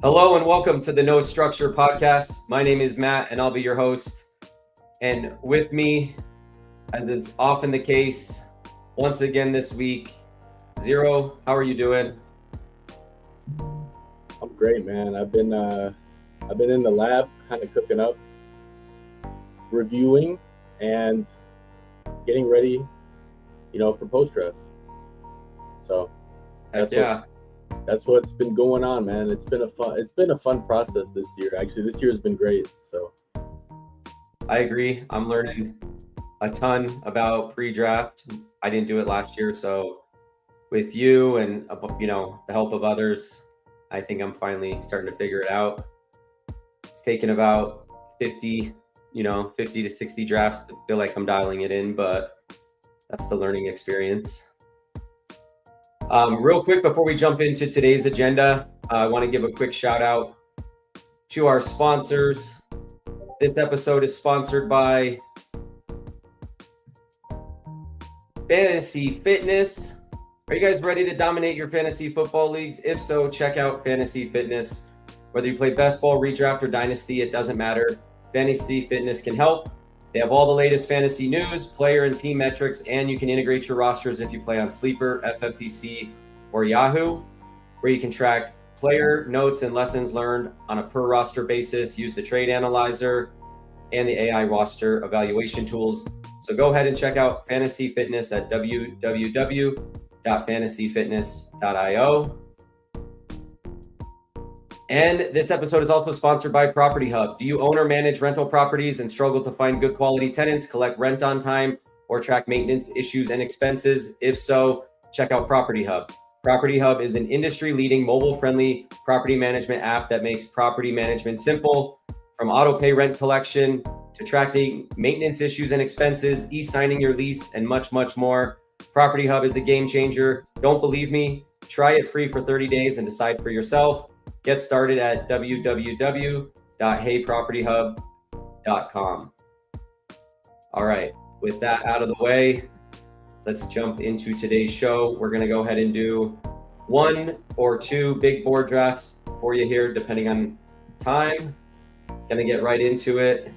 Hello and welcome to the No Structure Podcast. My name is Matt and I'll be your host. And with me, as is often the case, once again this week, Zero, how are you doing? I'm great, man. I've been in the lab, kind of cooking up, reviewing, and getting ready, for post draft. So Heck that's yeah, what's that's what's been going on, man. It's been a fun process this year. Actually, this year has been great. So I agree. I'm learning a ton about pre-draft. I didn't do it last year, so with you and the help of others, I think I'm finally starting to figure it out. It's taken about 50, 50 to 60 drafts to feel like I'm dialing it in, but that's the learning experience. Real quick, before we jump into today's agenda, I want to give a quick shout out to our sponsors. This episode is sponsored by Fantasy Fitness. Are you guys ready to dominate your fantasy football leagues? If so, check out Fantasy Fitness. Whether you play best ball, redraft, or dynasty, it doesn't matter. Fantasy Fitness can help. They have all the latest fantasy news, player and team metrics, and you can integrate your rosters if you play on Sleeper, FFPC, or Yahoo, where you can track player notes and lessons learned on a per roster basis. Use the trade analyzer and the AI roster evaluation tools. So go ahead and check out Fantasy Fitness at www.fantasyfitness.io. And this episode is also sponsored by Property Hub. Do you own or manage rental properties and struggle to find good quality tenants, collect rent on time, or track maintenance issues and expenses? If so, check out Property Hub. Property Hub is an industry-leading mobile-friendly property management app that makes property management simple. From auto-pay rent collection to tracking maintenance issues and expenses, e-signing your lease, and much, much more. Property Hub is a game changer. Don't believe me? Try it free for 30 days and decide for yourself. Get started at www.heypropertyhub.com. All right, with that out of the way, let's jump into today's show. We're going to go ahead and do 1 or 2 big board drafts for you here, depending on time. Going to get right into it.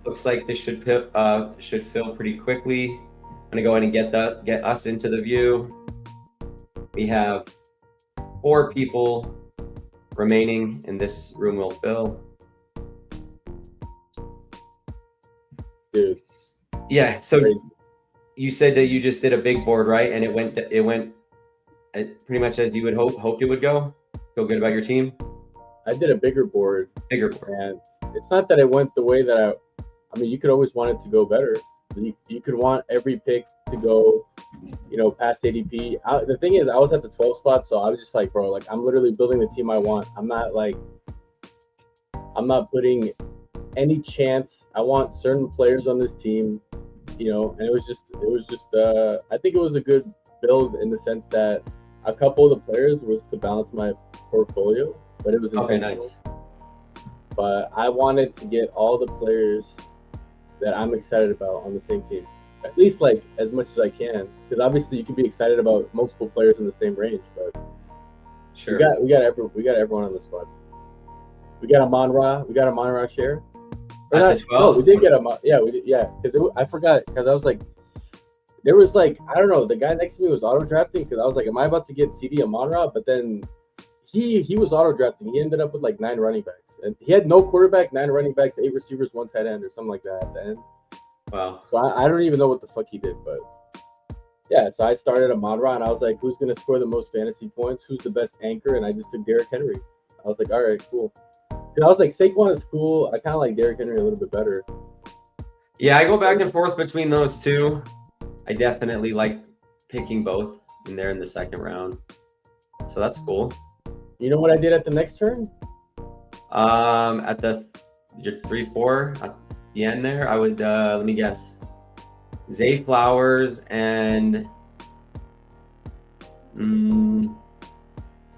Looks like this should fill pretty quickly. I'm going to go ahead and get us into the view. We have 4 people remaining, and this room will fill. dude, Yeah. So crazy. you said that you just did a big board, right? And it went pretty much as you would hoped it would go. Feel good about your team? I did a bigger board, Bigger board. and it's not that it went the way that I mean, you could always want it to go better. You could want every pick to go, past ADP. The thing is, I was at the 12 spot, so I was just like, bro, like I'm literally building the team I want. I'm not putting any chance. I want certain players on this team, and it was just, I think it was a good build in the sense that a couple of the players was to balance my portfolio, but it was Okay, intentional. nice. But I wanted to get all the players that I'm excited about on the same team, at least like as much as I can, because obviously you can be excited about multiple players in the same range, but Sure. we got everyone on the squad. We got a Monra share. Or At not, the no, 12? we did get because I forgot, because I was like, there was like, I don't know, the guy next to me was auto drafting, because I was like, am I about to get CD Monra? But then he was auto drafting. He ended up with like 9 running backs, and he had no quarterback, 9 running backs, 8 receivers, 1 tight end, or something like that at the end. Wow. So I don't even know what the fuck he did, but yeah. So I started a Monra, and I was like, who's gonna score the most fantasy points? Who's the best anchor? And I just took Derrick Henry. I was like, all right, cool. Because I was like, Saquon is cool. I kind of like Derrick Henry a little bit better. Yeah, I go back and forth between those two. I definitely like picking both in there in the second round. So that's cool. You know what I did at the next turn? At your 3-4 at the end there, I would let me guess. Zay Flowers and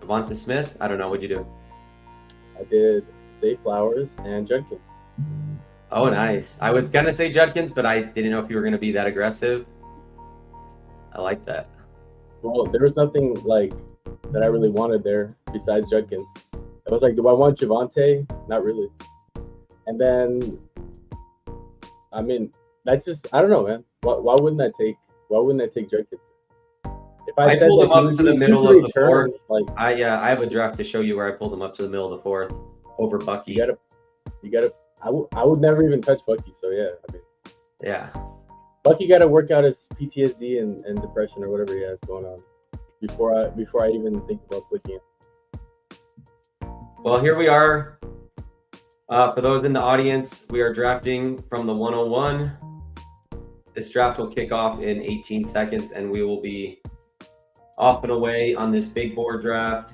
Devonta Smith. I don't know. What'd you do? I did Zay Flowers and Judkins. Oh, nice. I was gonna say Judkins, but I didn't know if you were gonna be that aggressive. I like that. Well, there was nothing like that I really wanted there besides Judkins. I was like, do I want Javante? Not really. And then, I mean, that's just I don't know, man. Why wouldn't I take? Why wouldn't I take Judkins? If I said pulled that him he up would to be the a middle cheaper of the return, fourth. like I have a draft to show you where I pulled him up to the middle of the fourth over Bucky. you gotta. I would never even touch Bucky. So yeah, I mean, Yeah. Bucky got to work out his PTSD and depression or whatever he has going on before I even think about clicking it. Well, here we are. For those in the audience, we are drafting from the 101. This draft will kick off in 18 seconds, and we will be off and away on this big board draft.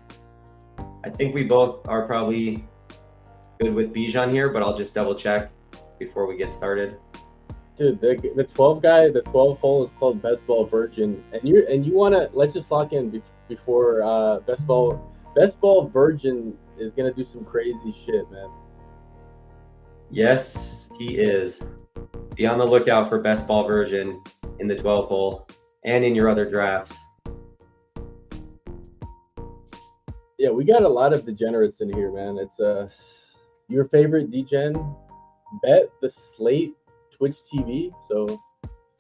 I think we both are probably good with Bijan here, but I'll just double check before we get started. Dude, the 12 guy, the 12 hole is called Best Ball Virgin, and you want to let's just lock in before Best Ball Virgin is gonna do some crazy shit, man. Yes, he is. Be on the lookout for Best Ball Virgin in the 12 hole and in your other drafts. Yeah, we got a lot of degenerates in here, man. It's your favorite degen bet the slate Twitch TV. So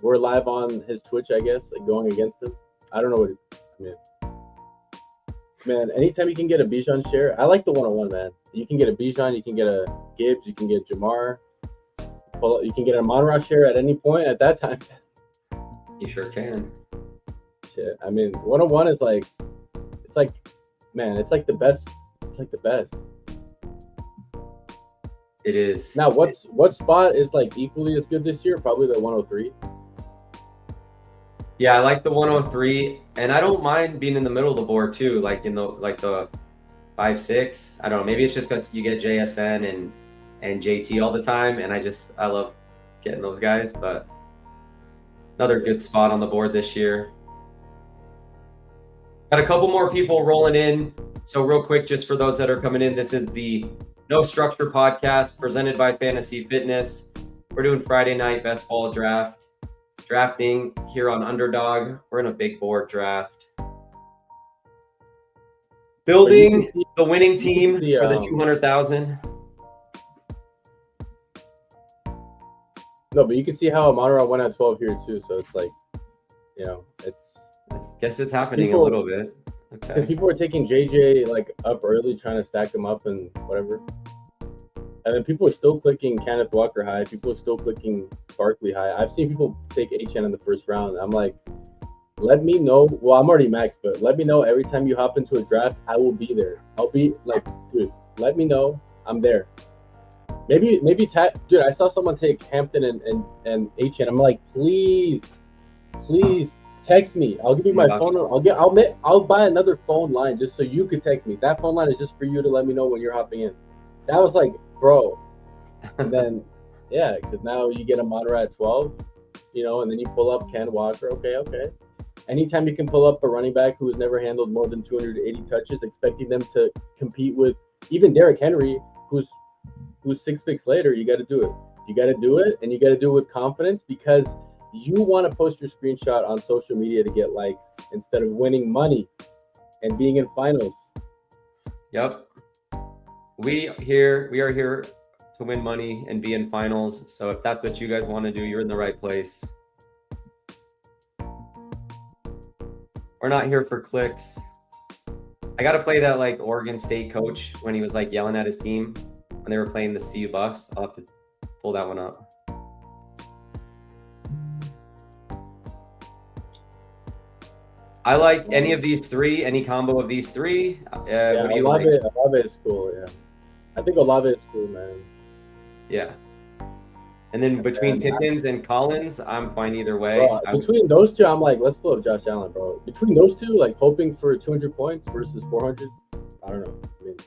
we're live on his Twitch, I guess, like going against him. I don't know what I mean. Man, anytime you can get a Bijan share, I like the 101, man. You can get a Bijan, you can get a Gibbs, you can get Jamar. You can get a Monra share at any point at that time. You sure can. Shit. I mean, 101 is like, it's like, man, it's like the best. It's like the best. It is. Now, what spot is like equally as good this year? Probably the 103. Yeah, I like the 103, and I don't mind being in the middle of the board too, like in the 5-6. I don't know. Maybe it's just because you get JSN and JT all the time, and I love getting those guys. But another good spot on the board this year. Got a couple more people rolling in. So real quick, just for those that are coming in, this is the No Structure podcast presented by Fantasy Fitness. We're doing Friday night best ball drafting here on Underdog. We're in a big board draft. Building the winning team for the 200,000. No, but you can see how Monra went at 12 here too. So it's like, it's. I guess it's happening a little bit. Okay. Because people were taking JJ like up early, trying to stack him up and whatever. And then people are still clicking Kenneth Walker high. People are still clicking Barkley high. I've seen people take HN in the first round. I'm like, let me know. Well, I'm already maxed, but let me know every time you hop into a draft, I will be there. I'll be like, dude, let me know. I'm there. Maybe dude, I saw someone take Hampton and HN. I'm like, please text me. I'll give you my phone number. I'll buy another phone line just so you could text me. That phone line is just for you to let me know when you're hopping in. That was like, bro. And then, yeah, because now you get a Monra at 12, and then you pull up Ken Walker. Okay. Anytime you can pull up a running back who has never handled more than 280 touches, expecting them to compete with even Derrick Henry, who's 6 picks later, you got to do it. You got to do it, and you got to do it with confidence because you want to post your screenshot on social media to get likes instead of winning money and being in finals. Yep. We are here to win money and be in finals. So if that's what you guys want to do, you're in the right place. We're not here for clicks. I got to play that like Oregon State coach when he was like yelling at his team when they were playing the CU Buffs. I'll have to pull that one up. I like any of these three, any combo of these three. Yeah, what do you like? Olave is cool, yeah. I think Olave is cool, man. Yeah. And then between Pickens and Collins, I'm fine either way. Bro, between those two, I'm like, let's pull up Josh Allen, bro. Between those two, like hoping for 200 points versus 400, I don't know. I mean,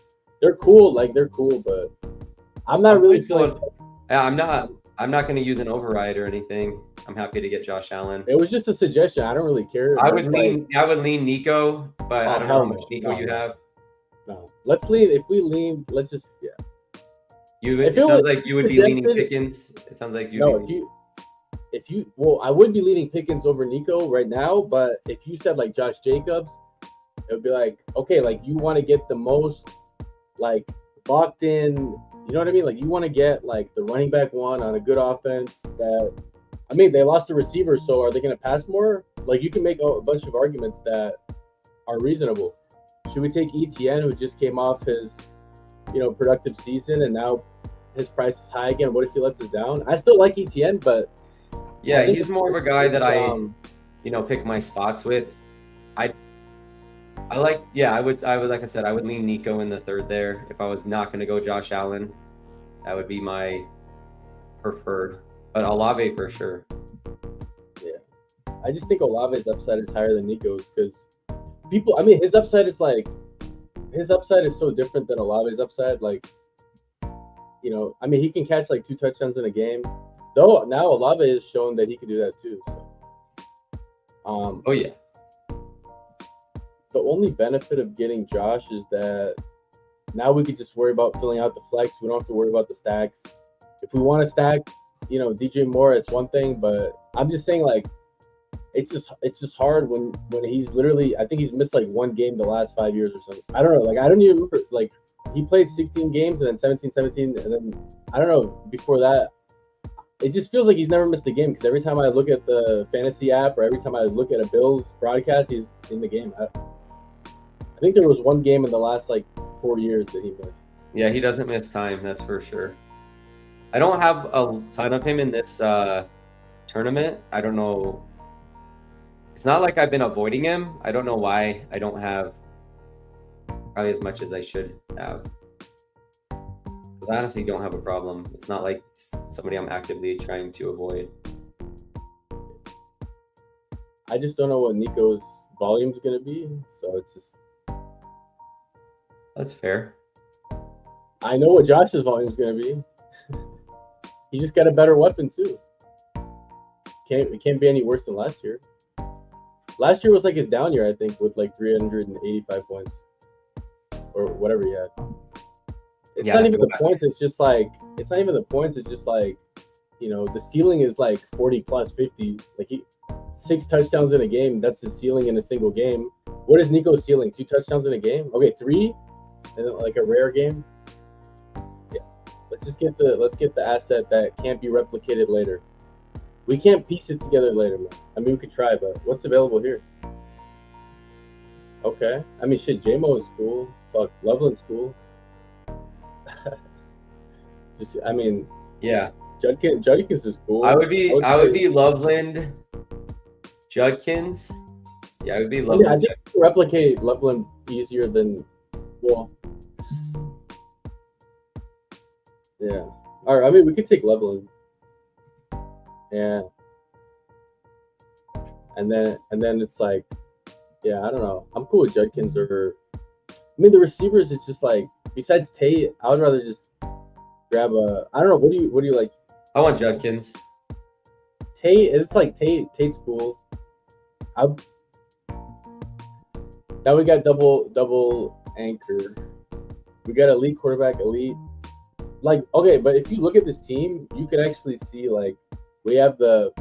they're cool, but I'm not really feeling. Yeah, I'm not going to use an override or anything. I'm happy to get Josh Allen. It was just a suggestion. I don't really care. I would lean Nico, but I don't know how much Nico you have. No, let's lean. If we lean, let's just It sounds like you would be leaning Pickens. It sounds like you. No, I would be leaning Pickens over Nico right now, but if you said like Josh Jacobs, it would be like, okay, like you want to get the most like locked in, you know what I mean? Like you want to get like the running back one on a good offense that, I mean, they lost the receiver, so are they going to pass more? Like you can make a bunch of arguments that are reasonable. Should we take ETN, who just came off his, productive season, and now his price is high again? What if he lets us down? I still like ETN, but Yeah, he's more of a guy that I pick my spots with. I would like I said, I would lean Nico in the third there. If I was not going to go Josh Allen, that would be my preferred. But Olave for sure. Yeah, I just think Olave's upside is higher than Nico's because his upside is so different than Olave's upside. Like, he can catch like 2 touchdowns in a game. Though now Olave has shown that he can do that too. So. Oh yeah. The only benefit of getting Josh is that now we could just worry about filling out the flex. We don't have to worry about the stacks. If we want to stack, DJ Moore, it's one thing, but I'm just saying like it's just hard when he's literally, I think he's missed like 1 game the last 5 years or something. I don't know. Like I don't even remember, like he played 16 games and then 17, and then I don't know, before that. It just feels like he's never missed a game because every time I look at the fantasy app or every time I look at a Bills broadcast, he's in the game. I think there was 1 game in the last like 4 years that he missed. Yeah, he doesn't miss time, that's for sure. I don't have a ton of him in this tournament. I don't know. It's not like I've been avoiding him. I don't know why I don't have probably as much as I should have. Because I honestly don't have a problem. It's not like somebody I'm actively trying to avoid. I just don't know what Nico's volume is going to be. So it's just... That's fair. I know what Josh's volume is going to be. He just got a better weapon too. It can't be any worse than last year. Last year was like his down year, I think, with like 385 points or whatever he had. It's not even the points. It's just like it's not even the points. It's just like the ceiling is like 40 plus 50. Like 6 touchdowns in a game. That's his ceiling in a single game. What is Nico's ceiling? 2 touchdowns in a game? Okay, 3, and then like a rare game. Yeah, let's get the asset that can't be replicated later. We can't piece it together later, man. I mean, we could try, but what's available here? Okay, I mean, shit. JMO is cool. Fuck, Loveland's cool. Yeah. Judkins is cool. I would be Loveland, Judkins. Yeah, I would be Loveland. Yeah, I think replicate Loveland easier than yeah. All right, I mean, we could take Loveland. Yeah. And then it's like, yeah, I don't know. I'm cool with Judkins or the receivers. It's just like, besides Tate, I would rather just grab I don't know. What do you like? I want Judkins. Tate, it's like Tate's cool. Now we got double anchor. We got elite quarterback, elite. Like, okay, but if you look at this team, you can actually see like we have the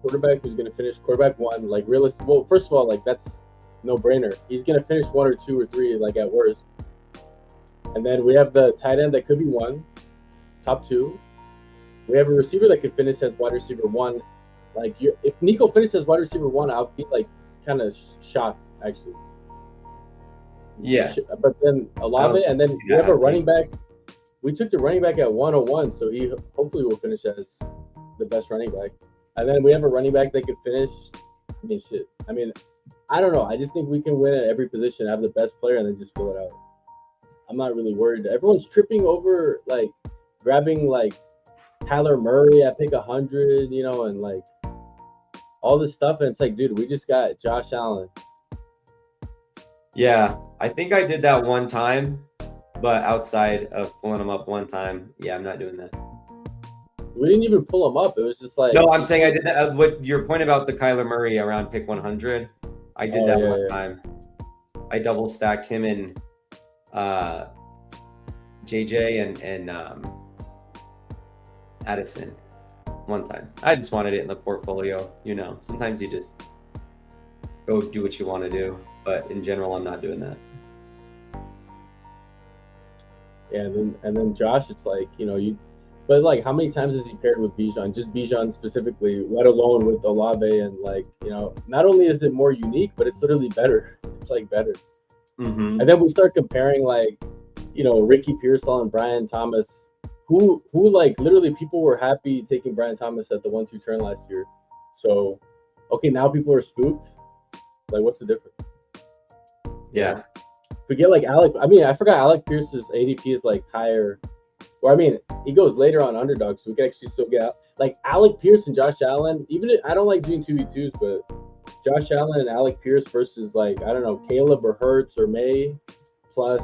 quarterback who's gonna finish quarterback 1, like realistic. Well, first of all, like that's no brainer. He's gonna finish 1 or 2 or 3, like at worst. And then we have the tight end that could be 1, top 2. We have a receiver that could finish as wide receiver 1. Like, if Nico finished as wide receiver 1, I'll be like kind of shocked actually. Yeah. But then Olave, and then we have a running back. We took the running back at 101, so he hopefully will finish as the best running back. And then we have a running back that could finish. I don't know. I just think we can win at every position, have the best player, and then just fill it out. I'm not really worried. Everyone's tripping over, like, grabbing, like, Kyler Murray at pick 100, and, like, all this stuff. And it's like, dude, we just got Josh Allen. Yeah, I think I did that one time, but outside of pulling him up one time, yeah, I'm not doing that. We didn't even pull him up. It was just like... No, I'm saying I did that. What your point about the Kyler Murray around pick 100, I did that one time. I double stacked him and JJ and Addison. one time. I just wanted it in the portfolio. You know, sometimes you just go do what you want to do, but in general, I'm not doing that. Yeah, and then Josh, it's like, you know, but like, how many times has he paired with Bijan? Just Bijan specifically, let alone with Olave, and like, you know, not only is it more unique, but it's literally better. It's like better. Mm-hmm. And then we start comparing, like, you know, Ricky Pearsall and Brian Thomas, who like literally people were happy taking Brian Thomas at the 1-2 turn last year. So, okay, now people are spooked. Like, what's the difference? Yeah. Forget like Alec. I mean, I forgot Alec Pierce's ADP is like higher. Well, I mean, he goes later on underdog, so we can actually still get out. Like Alec Pierce and Josh Allen. Even if, I don't like doing 2v2s, but Josh Allen and Alec Pierce versus, like, I don't know, Caleb or Hurts or May plus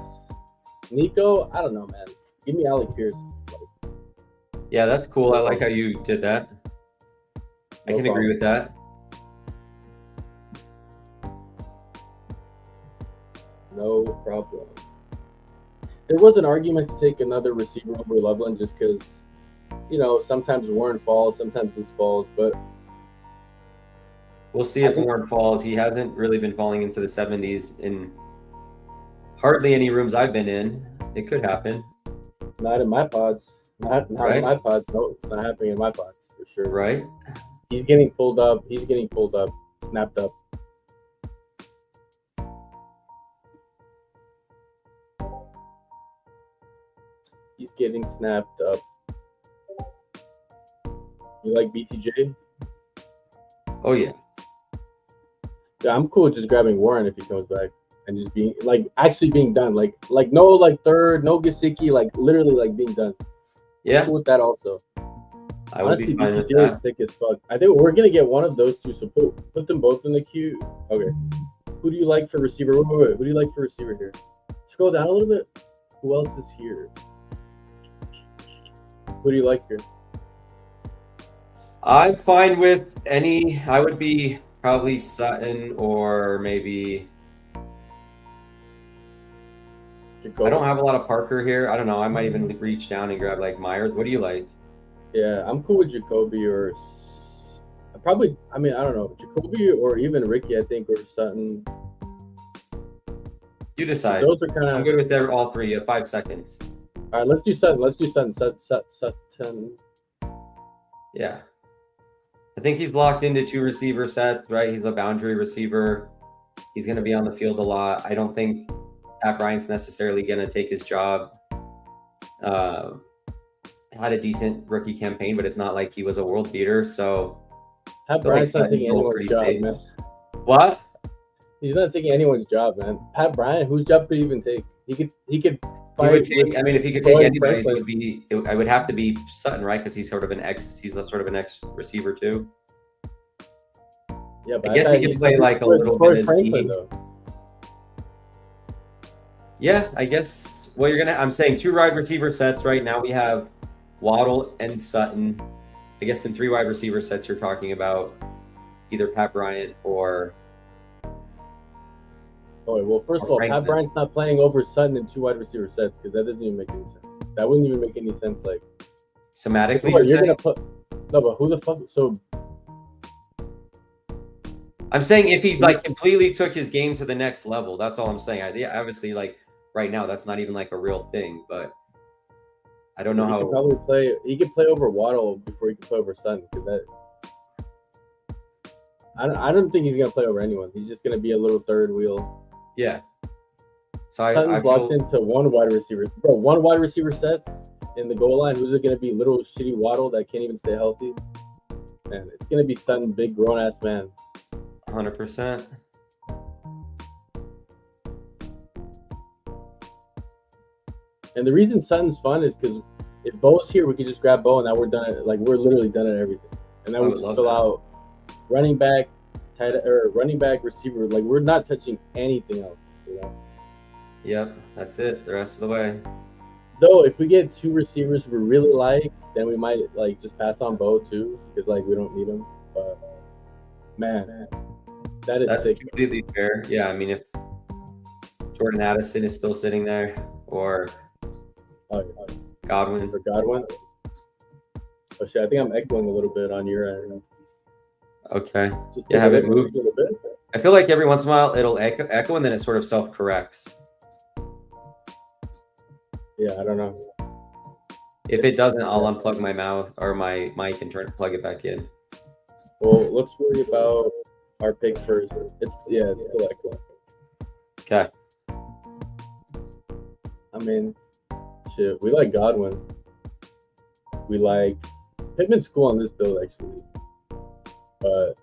Nico. I don't know, man. Give me Alec Pierce. Yeah, that's cool. I like how you did that. I can agree with that. No problem. There was an argument to take another receiver over Loveland just because, you know, sometimes Warren falls, sometimes this falls, but we'll see if Warren falls. He hasn't really been falling into the 70s in hardly any rooms I've been in. It could happen. Not in my pods. Not right? In my pods. No, it's not happening in my pods for sure. Right. He's getting pulled up. Snapped up. He's getting snapped up. You like BTJ? Oh, yeah. Yeah, I'm cool with just grabbing Warren if he comes back and just being, like, actually being done. Like no, like, third, no Gesicki, like, literally, like, being done. Yeah. I'm cool with that also. I would Honestly, be fine with BTJ that. is sick as fuck. I think we're going to get one of those two, so put them both in the queue. Okay. Who do you like for receiver? Wait. Who do you like for receiver here? Scroll down a little bit. Who else is here? Who do you like here? I'm fine with any. I would be probably Sutton or maybe. Jacoby. I don't have a lot of Parker here. I don't know. I might even reach down and grab like Myers. What do you like? Yeah, I'm cool with Jacoby or probably. I mean, I don't know, Jacoby or even Ricky. I think, or Sutton. You decide. Those are kind of. I'm good with all three. You have 5 seconds. All right, let's do Sutton. Sutton. Yeah. I think he's locked into 2 receiver sets, right? He's a boundary receiver. He's going to be on the field a lot. I don't think Pat Bryant's necessarily going to take his job. Had a decent rookie campaign, but it's not like he was a world beater. So Pat Bryant's not taking anyone's job, man. What? He's not taking anyone's job, man. Pat Bryant, whose job could he even take? He could. He would take. I mean, if he could take anybody's, I would have to be Sutton, right? Because he's sort of an ex. He's sort of an ex receiver too. Yeah, but I guess he could play like a little bit as Franklin, though. Yeah, I guess. Well, I'm saying 2 wide receiver sets right now. We have Waddle and Sutton. I guess in 3 wide receiver sets, you're talking about either Pat Bryant or. Oh, well, first of all, Pat Bryant's not playing over Sutton in 2 wide receiver sets because that doesn't even make any sense. That wouldn't even make any sense, like. Semantically, you're gonna put. No, but who the fuck? So. I'm saying if he like completely took his game to the next level, that's all I'm saying. Obviously, like right now, that's not even like a real thing, but I don't know how. He could probably play. He could play over Waddle before he could play over Sutton because that. I don't think he's gonna play over anyone. He's just gonna be a little third wheel. Yeah. So Sutton's locked into 1 wide receiver. Bro, 1 wide receiver sets in the goal line. Who's it gonna be? Little shitty Waddle that can't even stay healthy. Man, it's gonna be Sutton, big grown ass man. 100%. And the reason Sutton's fun is because if Bo's here, we can just grab Bo and now we're done. Like we're literally done at everything. And then we just fill out running back, running back, receiver. Like we're not touching anything else. You know. Yep, that's it. The rest of the way. Though, if we get 2 receivers we really like, then we might like just pass on Bo too because like we don't need him. But man, that's sick. Completely fair. Yeah, I mean if Jordan Addison is still sitting there or Godwin. For Godwin. Oh shit, I think I'm echoing a little bit on your end. Okay. Just Yeah, a have it little- moved. just a little bit. I feel like every once in a while it'll echo and then it sort of self-corrects. Yeah, I don't know. If it doesn't, I'll unplug my mouth or my mic and plug it back in. Well, let's worry about our pick first. It's still echoing. Okay. I mean, shit, we like Godwin. We like Pittman's cool on this build actually, but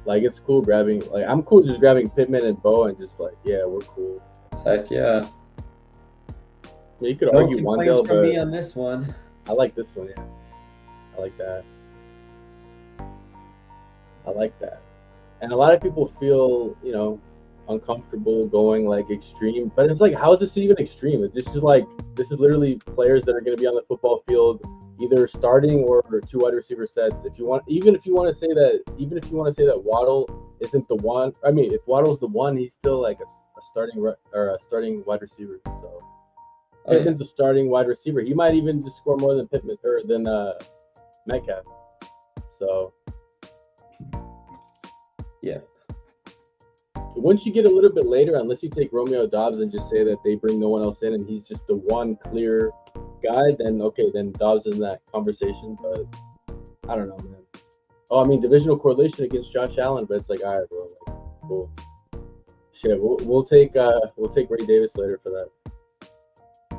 like it's cool grabbing. Like I'm cool just grabbing Pittman and Bo and just like we're cool. Heck yeah. Yeah, you could No argue complaints Wandale, from but me on this one. I like this one. Yeah, I like that. I like that. And a lot of people feel, uncomfortable going like extreme, but it's like, how is this even extreme? It's just like, this is literally players that are going to be on the football field, either starting or 2 wide receiver sets. Even if you want to say that Waddle isn't the one, I mean, if Waddle's the one, he's still like a starting wide receiver. So Pittman's a starting wide receiver. He might even just score more than Pittman or than Metcalf. So yeah. Once you get a little bit later, unless you take Romeo Doubs and just say that they bring no one else in and he's just the one clear guy, then okay, then Doubs is in that conversation. But I don't know, man. Oh, I mean, divisional correlation against Josh Allen, but it's like, all right, bro, like, cool. Shit, we'll take Ray Davis later for that.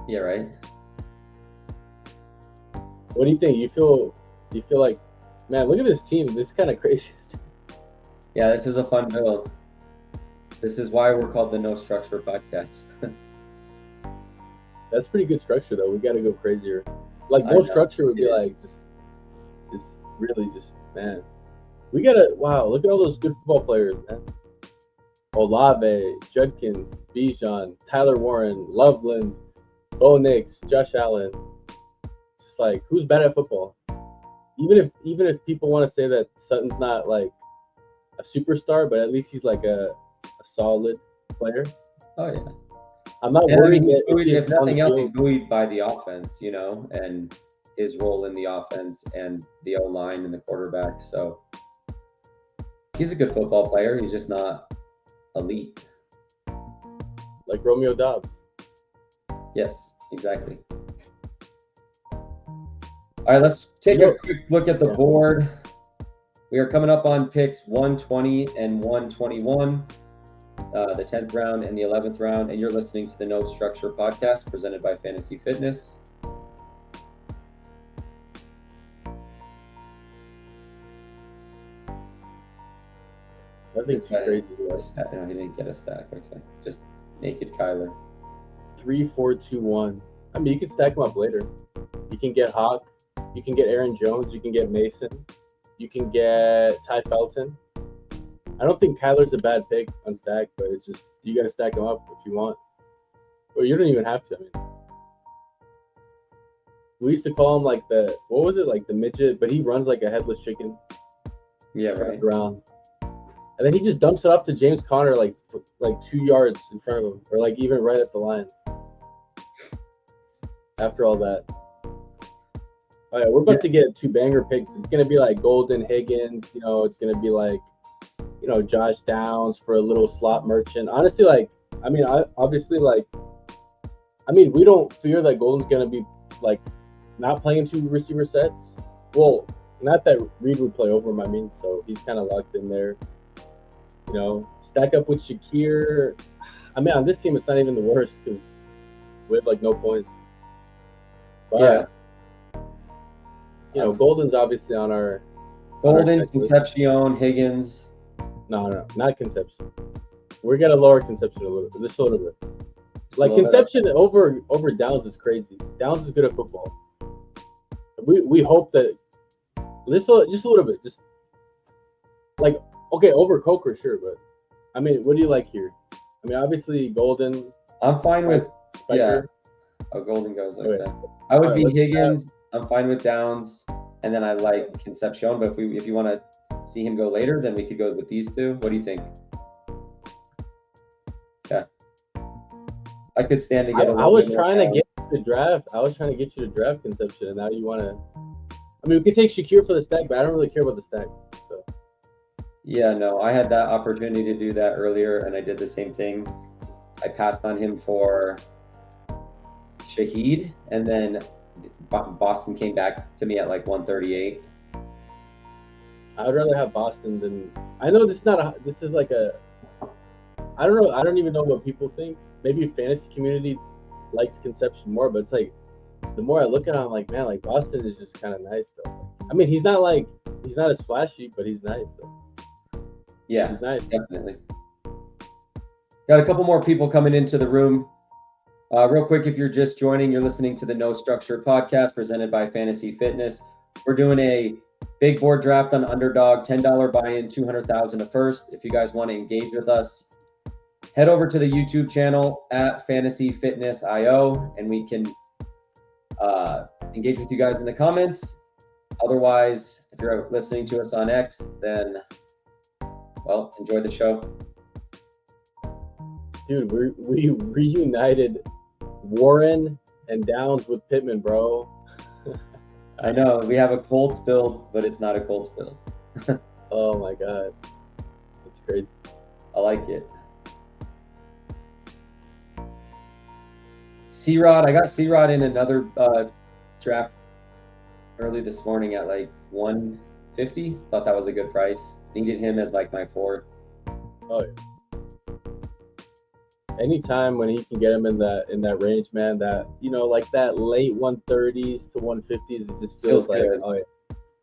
Yeah, right. What do you think? You feel like, man, look at this team. This is kind of crazy. Yeah, this is a fun build. This is why we're called the No Structure Podcast. That's pretty good structure, though. We got to go crazier. Like, no structure would be like just really, man. We got to, wow, look at all those good football players, man. Olave, Judkins, Bijan, Tyler Warren, Loveland, Bo Nix, Josh Allen. Just like, who's bad at football? Even if people want to say that Sutton's not like a superstar, but at least he's like a solid player. Oh yeah. I'm not And worried. I mean, if nothing else, he's buoyed by the offense, and his role in the offense and the O-line and the quarterback. So he's a good football player. He's just not elite. Like Romeo Doubs. Yes, exactly. All right, let's take a quick look at the board. We are coming up on picks 120 and 121, the 10th round and the 11th round, and you're listening to the No Structure Podcast presented by Fantasy Fitness. Nothing's too crazy. No, he didn't get a stack. Okay, just naked Kyler. 3, 4, 2, 1. I mean, you can stack them up later. You can get Hawk. You can get Aaron Jones. You can get Mason. You can get Ty Felton. I don't think Kyler's a bad pick on stack, but it's just you got to stack him up if you want. Or you don't even have to. I mean, we used to call him like the midget, but he runs like a headless chicken. Yeah, right. Around. And then he just dumps it off to James Conner like 2 yards in front of him, or like even right at the line. After all that. Oh yeah, we're about to get 2 banger picks. It's gonna be like Golden Higgins, it's gonna be like, Josh Downs for a little slot merchant. Honestly, like, I mean, we don't fear that Golden's gonna be like not playing 2 receiver sets. Well, not that Reed would play over him, so he's kind of locked in there. Stack up with Shakir. I mean, on this team, it's not even the worst because we have like no points. But, Golden's obviously on our Golden, Concepcion, Higgins. No, not Concepcion. We're gonna lower Concepcion a little bit, just a little bit. Like Concepcion over Downs is crazy. Downs is good at football. We hope that just a little bit, just like over Coker, sure, but I mean, what do you like here? I mean, obviously Golden. I'm fine with Spiker. Oh, Golden goes like that. I would be Higgins. I'm fine with Downs, and then I like Concepcion. But if you want to see him go later, then we could go with these 2. What do you think? Yeah, I could stand to get. I was trying to get you to draft. I was trying to get you to draft Conception, and now you want to. I mean, we could take Shakir for the stack, but I don't really care about the stack. So Yeah, no, I had that opportunity to do that earlier, and I did the same thing. I passed on him for Shaheed, and then Boston came back to me at like 138. I'd rather have Boston than. I know this is not a. This is like a. I don't know. I don't even know what people think. Maybe fantasy community likes Conception more, but it's like the more I look at it, I'm like, man, like Boston is just kind of nice though. I mean, he's not as flashy, but he's nice though. Yeah, He's nice. definitely. Got a couple more people coming into the room. Real quick, if you're just joining, you're listening to the No Structure podcast presented by Fantasy Fitness. We're doing a big board draft on Underdog, $10 buy-in, $200,000 a first. If you guys want to engage with us, head over to the YouTube channel at Fantasy Fitness IO, and we can engage with you guys in the comments. Otherwise, if you're listening to us on X, then, well, enjoy the show. Dude, we reunited Warren and Downs with Pittman, bro. I know we have a Colts build, but it's not a Colts build. Oh my god, that's crazy. I like it. C-Rod, I got C-Rod in another draft early this morning at like 150. Thought that was a good price. Needed him as like my fourth. Oh yeah. Anytime when he can get him in that range, man, that like that late 130s to 150s, it just feels like good. Oh yeah,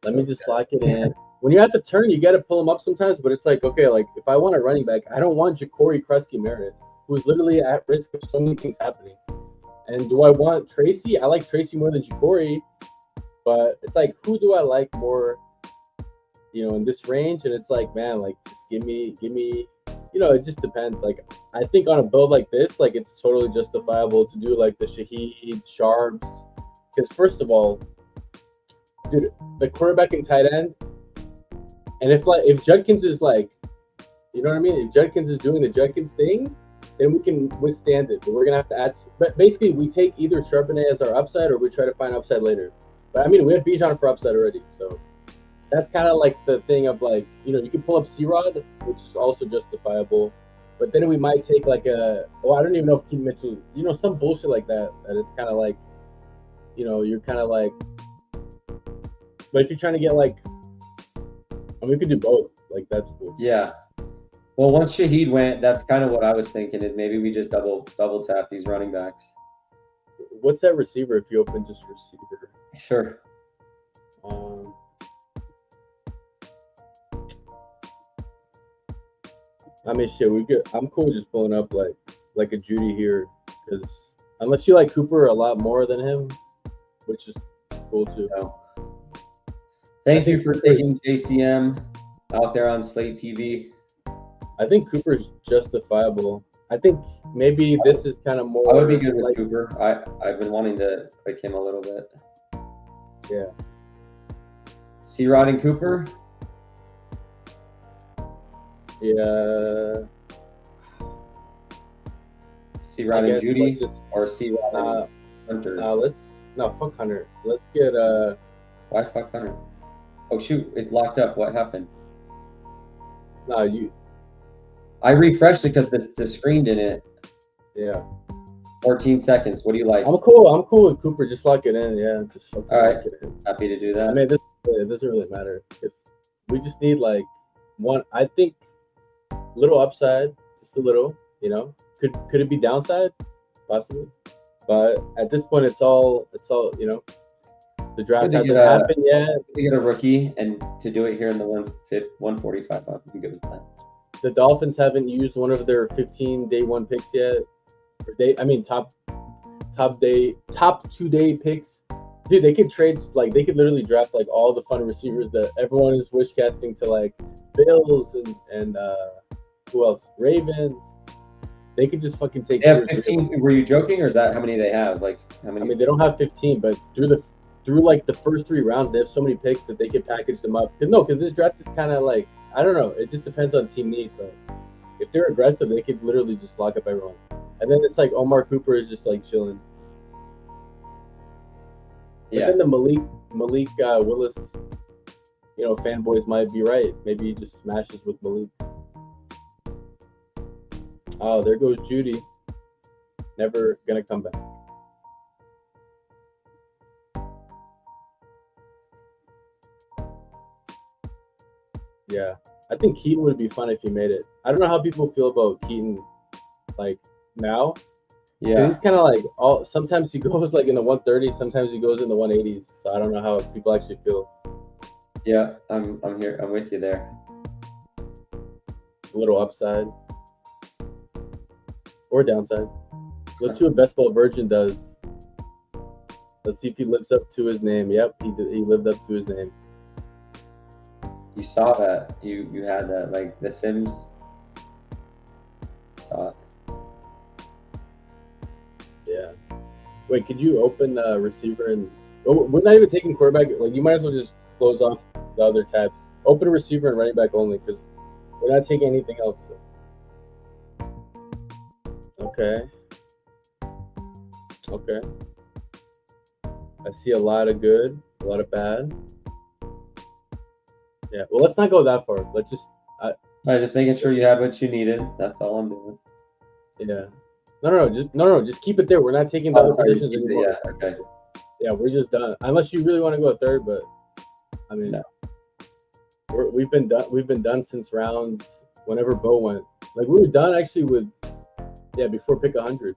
let me just lock it in. When you're at the turn, you got to pull him up sometimes, but it's like, okay, like if I want a running back, I don't want Ja'Cory Krusky-Merritt, who's literally at risk of so many things happening. And do I want Tracy? I like Tracy more than Ja'Cory, but it's like, who do I like more, in this range? And it's like, man, like just give me, it just depends. Like I think on a build like this, like it's totally justifiable to do like the Shaheed, Sharps, because first of all, dude, the quarterback and tight end, and if Judkins is like, you know what I mean? If Judkins is doing the Judkins thing, then we can withstand it. But we're gonna have to add. But basically, we take either Charbonnet as our upside, or we try to find upside later. But I mean, we have Bijan for upside already, so that's kind of like the thing of like, you can pull up C-Rod, which is also justifiable. But then we might take like I don't even know if Keaton Mitchell, some bullshit like that. That it's kind of like, you're kind of like. But if you're trying to get like, I mean, we could do both. Like that's cool. Yeah. Well, once Shaheed went, that's kind of what I was thinking is maybe we just double tap these running backs. What's that receiver if you open just receiver? Sure. I mean, shit, I'm cool with just pulling up like a Judy here, because unless you like Cooper a lot more than him, which is cool too. No. Thank you for taking JCM out there on Slate TV. I think Cooper's justifiable. I think maybe this is kind of more. I would be good with Cooper. I've been wanting to click him a little bit. Yeah. C-Rod and Cooper? Yeah. C-Rod and Judy? Or C-Rod and Hunter? Fuck Hunter. Let's get Why fuck Hunter? Oh shoot, it locked up. What happened? I refreshed it because the screen didn't. Yeah. 14 seconds. What do you like? I'm cool with Cooper. Just lock it in. Yeah. Just all right. Lock it in. Happy to do that. I mean, it doesn't really matter. We just need like one. I think little upside, just a little. Could it be downside? Possibly. But at this point, it's all. The draft hasn't happened yet. To get a rookie and to do it here in the 145, I'm good with that. The Dolphins haven't used one of their 15 day one picks yet. Top 2 day picks. Dude, they could trade, like, they could literally draft like all the fun receivers that everyone is wish casting to, like Bills and who else? Ravens. They could just fucking take. They have 15. Were you joking, or is that how many they have? Like how many? I mean, they don't have 15, but through like the first 3 rounds, they have so many picks that they could package them up. Because this draft is kind of like, I don't know. It just depends on team need, but if they're aggressive, they could literally just lock up everyone. And then it's like Omar Cooper is just like chilling. Yeah. then the Malik Willis, fanboys might be right. Maybe he just smashes with Malik. Oh, there goes Judy. Never gonna come back. Yeah, I think Keaton would be fun if he made it. I don't know how people feel about Keaton, like now. Yeah. He's kind of like sometimes he goes like in the 130s, sometimes he goes in the 180s. So I don't know how people actually feel. Yeah, I'm here. I'm with you there. A little upside or downside. Let's see what Best Ball Virgin does. Let's see if he lives up to his name. Yep, he did. He lived up to his name. You saw that. You had that, like The Sims. Saw it. Yeah. Wait, could you open the receiver and we're not even taking quarterback? Like, you might as well just close off the other tabs. Open receiver and running back only, because we're not taking anything else. Okay. I see a lot of good, a lot of bad. Yeah. Well, let's not go that far. Let's just. Just making sure you had what you needed. That's all I'm doing. Yeah. No. Just keep it there. We're not taking the other positions anymore. Yeah. Okay. Yeah, we're just done. Unless you really want to go a third, but I mean, no. We've been done. We've been done since round whenever Bo went. Like, we were done actually with before pick 100.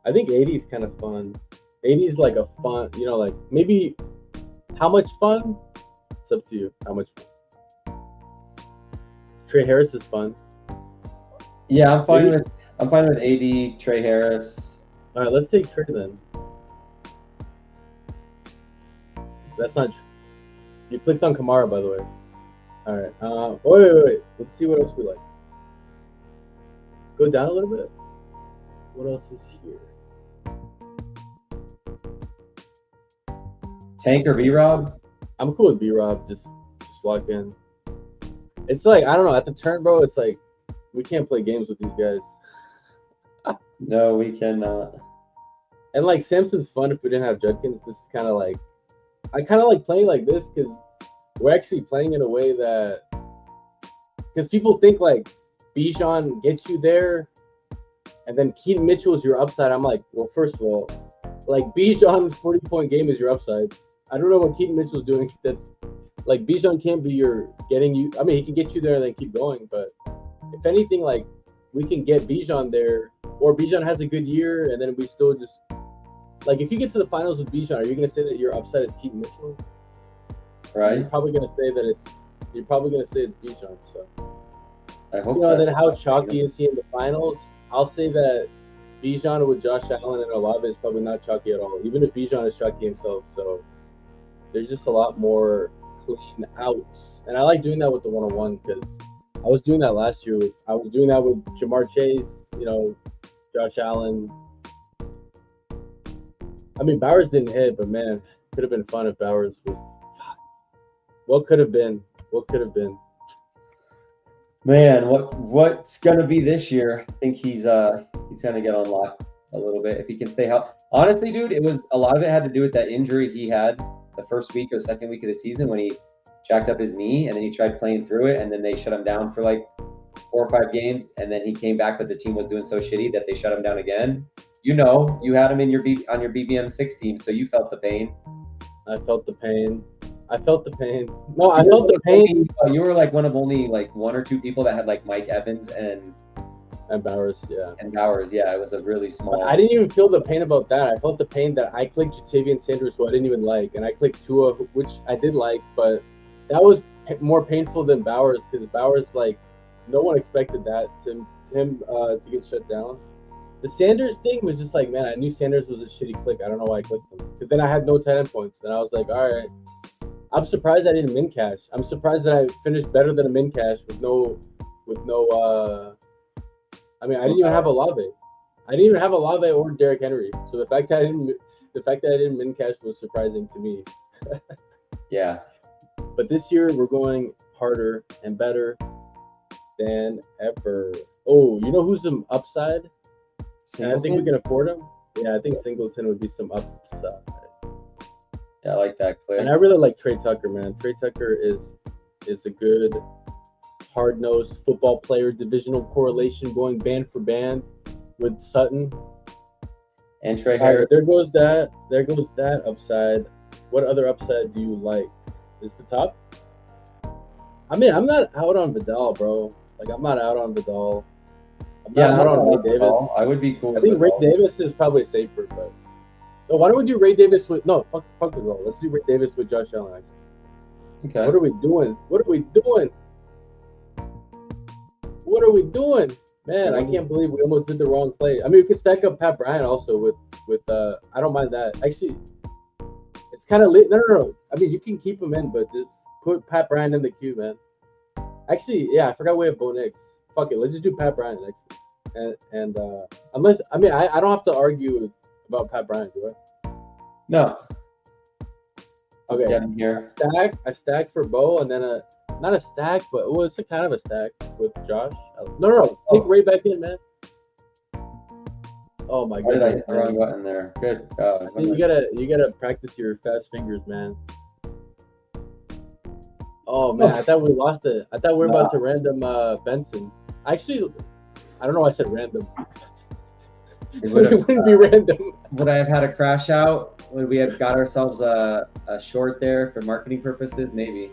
I think 80 is kind of fun. 80 is like a fun, like maybe how much fun? It's up to you. How much fun? Trey Harris is fun. Yeah, I'm fine with AD, Trey Harris. All right, let's take Trey then. That's not. You clicked on Kamara, by the way. All right. Wait. Let's see what else we like. Go down a little bit. What else is here? Tank or B-Rob? I'm cool with B-Rob. Just locked in. It's like, I don't know. At the turn, bro, it's like we can't play games with these guys. No, we cannot. And like Samson's fun if we didn't have Judkins. This is kind of like, I kind of like playing like this because we're actually playing in a way that, because people think like Bijan gets you there and then Keaton Mitchell is your upside. I'm like, well, first of all, like Bijan's 40-point game is your upside. I don't know what Keaton Mitchell's doing. That's like, Bijan can't be getting you. I mean, he can get you there and then keep going. But if anything, like, we can get Bijan there, or Bijan has a good year and then we still just, like, if you get to the finals with Bijan, are you going to say that your upside is Keaton Mitchell? Right. You're probably going to say that it's Bijan. So I hope. Then how chalky is he in the finals? I'll say that Bijan with Josh Allen and Olave is probably not chalky at all, even if Bijan is chalky himself. So there's just a lot more clean outs. And I like doing that with the one-on-one because I was doing that last year. I was doing that with Jamar Chase, Josh Allen. I mean, Bowers didn't hit, but man, could have been fun if Bowers was. What could have been? Man, what's gonna be this year? I think he's gonna get on lock a little bit if he can stay healthy. Honestly, dude, a lot of it had to do with that injury he had the first week or second week of the season when he jacked up his knee and then he tried playing through it and then they shut him down for like 4 or 5 games and then he came back, but the team was doing so shitty that they shut him down again. You had him on your BBM 6 team, so you felt the pain. I felt the pain. No, I felt the pain. You were like one of only like 1 or 2 people that had like Mike Evans and Bowers, yeah. It was a really small. I didn't even feel the pain about that. I felt the pain that I clicked Jatavian Sanders, who I didn't even like, and I clicked Tua, which I did like, but that was more painful than Bowers because Bowers, like, no one expected that to him to get shut down. The Sanders thing was just like, man, I knew Sanders was a shitty click. I don't know why I clicked him because then I had no tight end points, and I was like, all right. I'm surprised I didn't min cash. I'm surprised that I finished better than a min cash with no. I mean, I didn't even have Olave. I didn't even have Olave or Derrick Henry. So the fact that I didn't min cash was surprising to me. Yeah. But this year we're going harder and better than ever. Oh, you know who's the upside? and I think we Singleton? can afford him. Yeah, I think Singleton would be some upside. Yeah, I like that clip. And I really like Trey Tucker, man. Trey Tucker is a good, hard-nosed football player. Divisional correlation going band for band with Sutton. And Trey All right, Harris. there goes that. There goes that upside. What other upside do you like? Is the top? I mean, I'm not out on Vidal, bro. Like, I'm not out on Vidal. I'm not out on Ray Davis. I would be cool. I with think Ray Vidal. Davis is probably safer, but no, why don't we do Ray Davis with fuck Vidal. Let's do Ray Davis with Josh Allen. Actually. Okay. What are we doing? What are we doing? What are we doing? Man, I can't believe we almost did the wrong play. I mean, we could stack up Pat Bryant also with I don't mind that. Actually, it's kind of late. No. I mean, you can keep him in, but just put Pat Bryant in the queue, man. Actually, yeah, I forgot we have Bo Nix. Fuck it, let's just do Pat Bryant next. And unless I don't have to argue about Pat Bryant, do I? No. Let's Okay. get him here. A stack for Bo, and then not a stack, but it's a kind of a stack with Josh. No. Take Ray back in, man. Oh my Why did I goodness. hit the wrong button there? Good God. You gotta practice your fast fingers, man. Oh man, I thought we lost it. I thought we were about to random Benson. Actually, I don't know why I said random. It wouldn't be random. Would I have had a crash out? Would we have got ourselves a short there for marketing purposes? Maybe.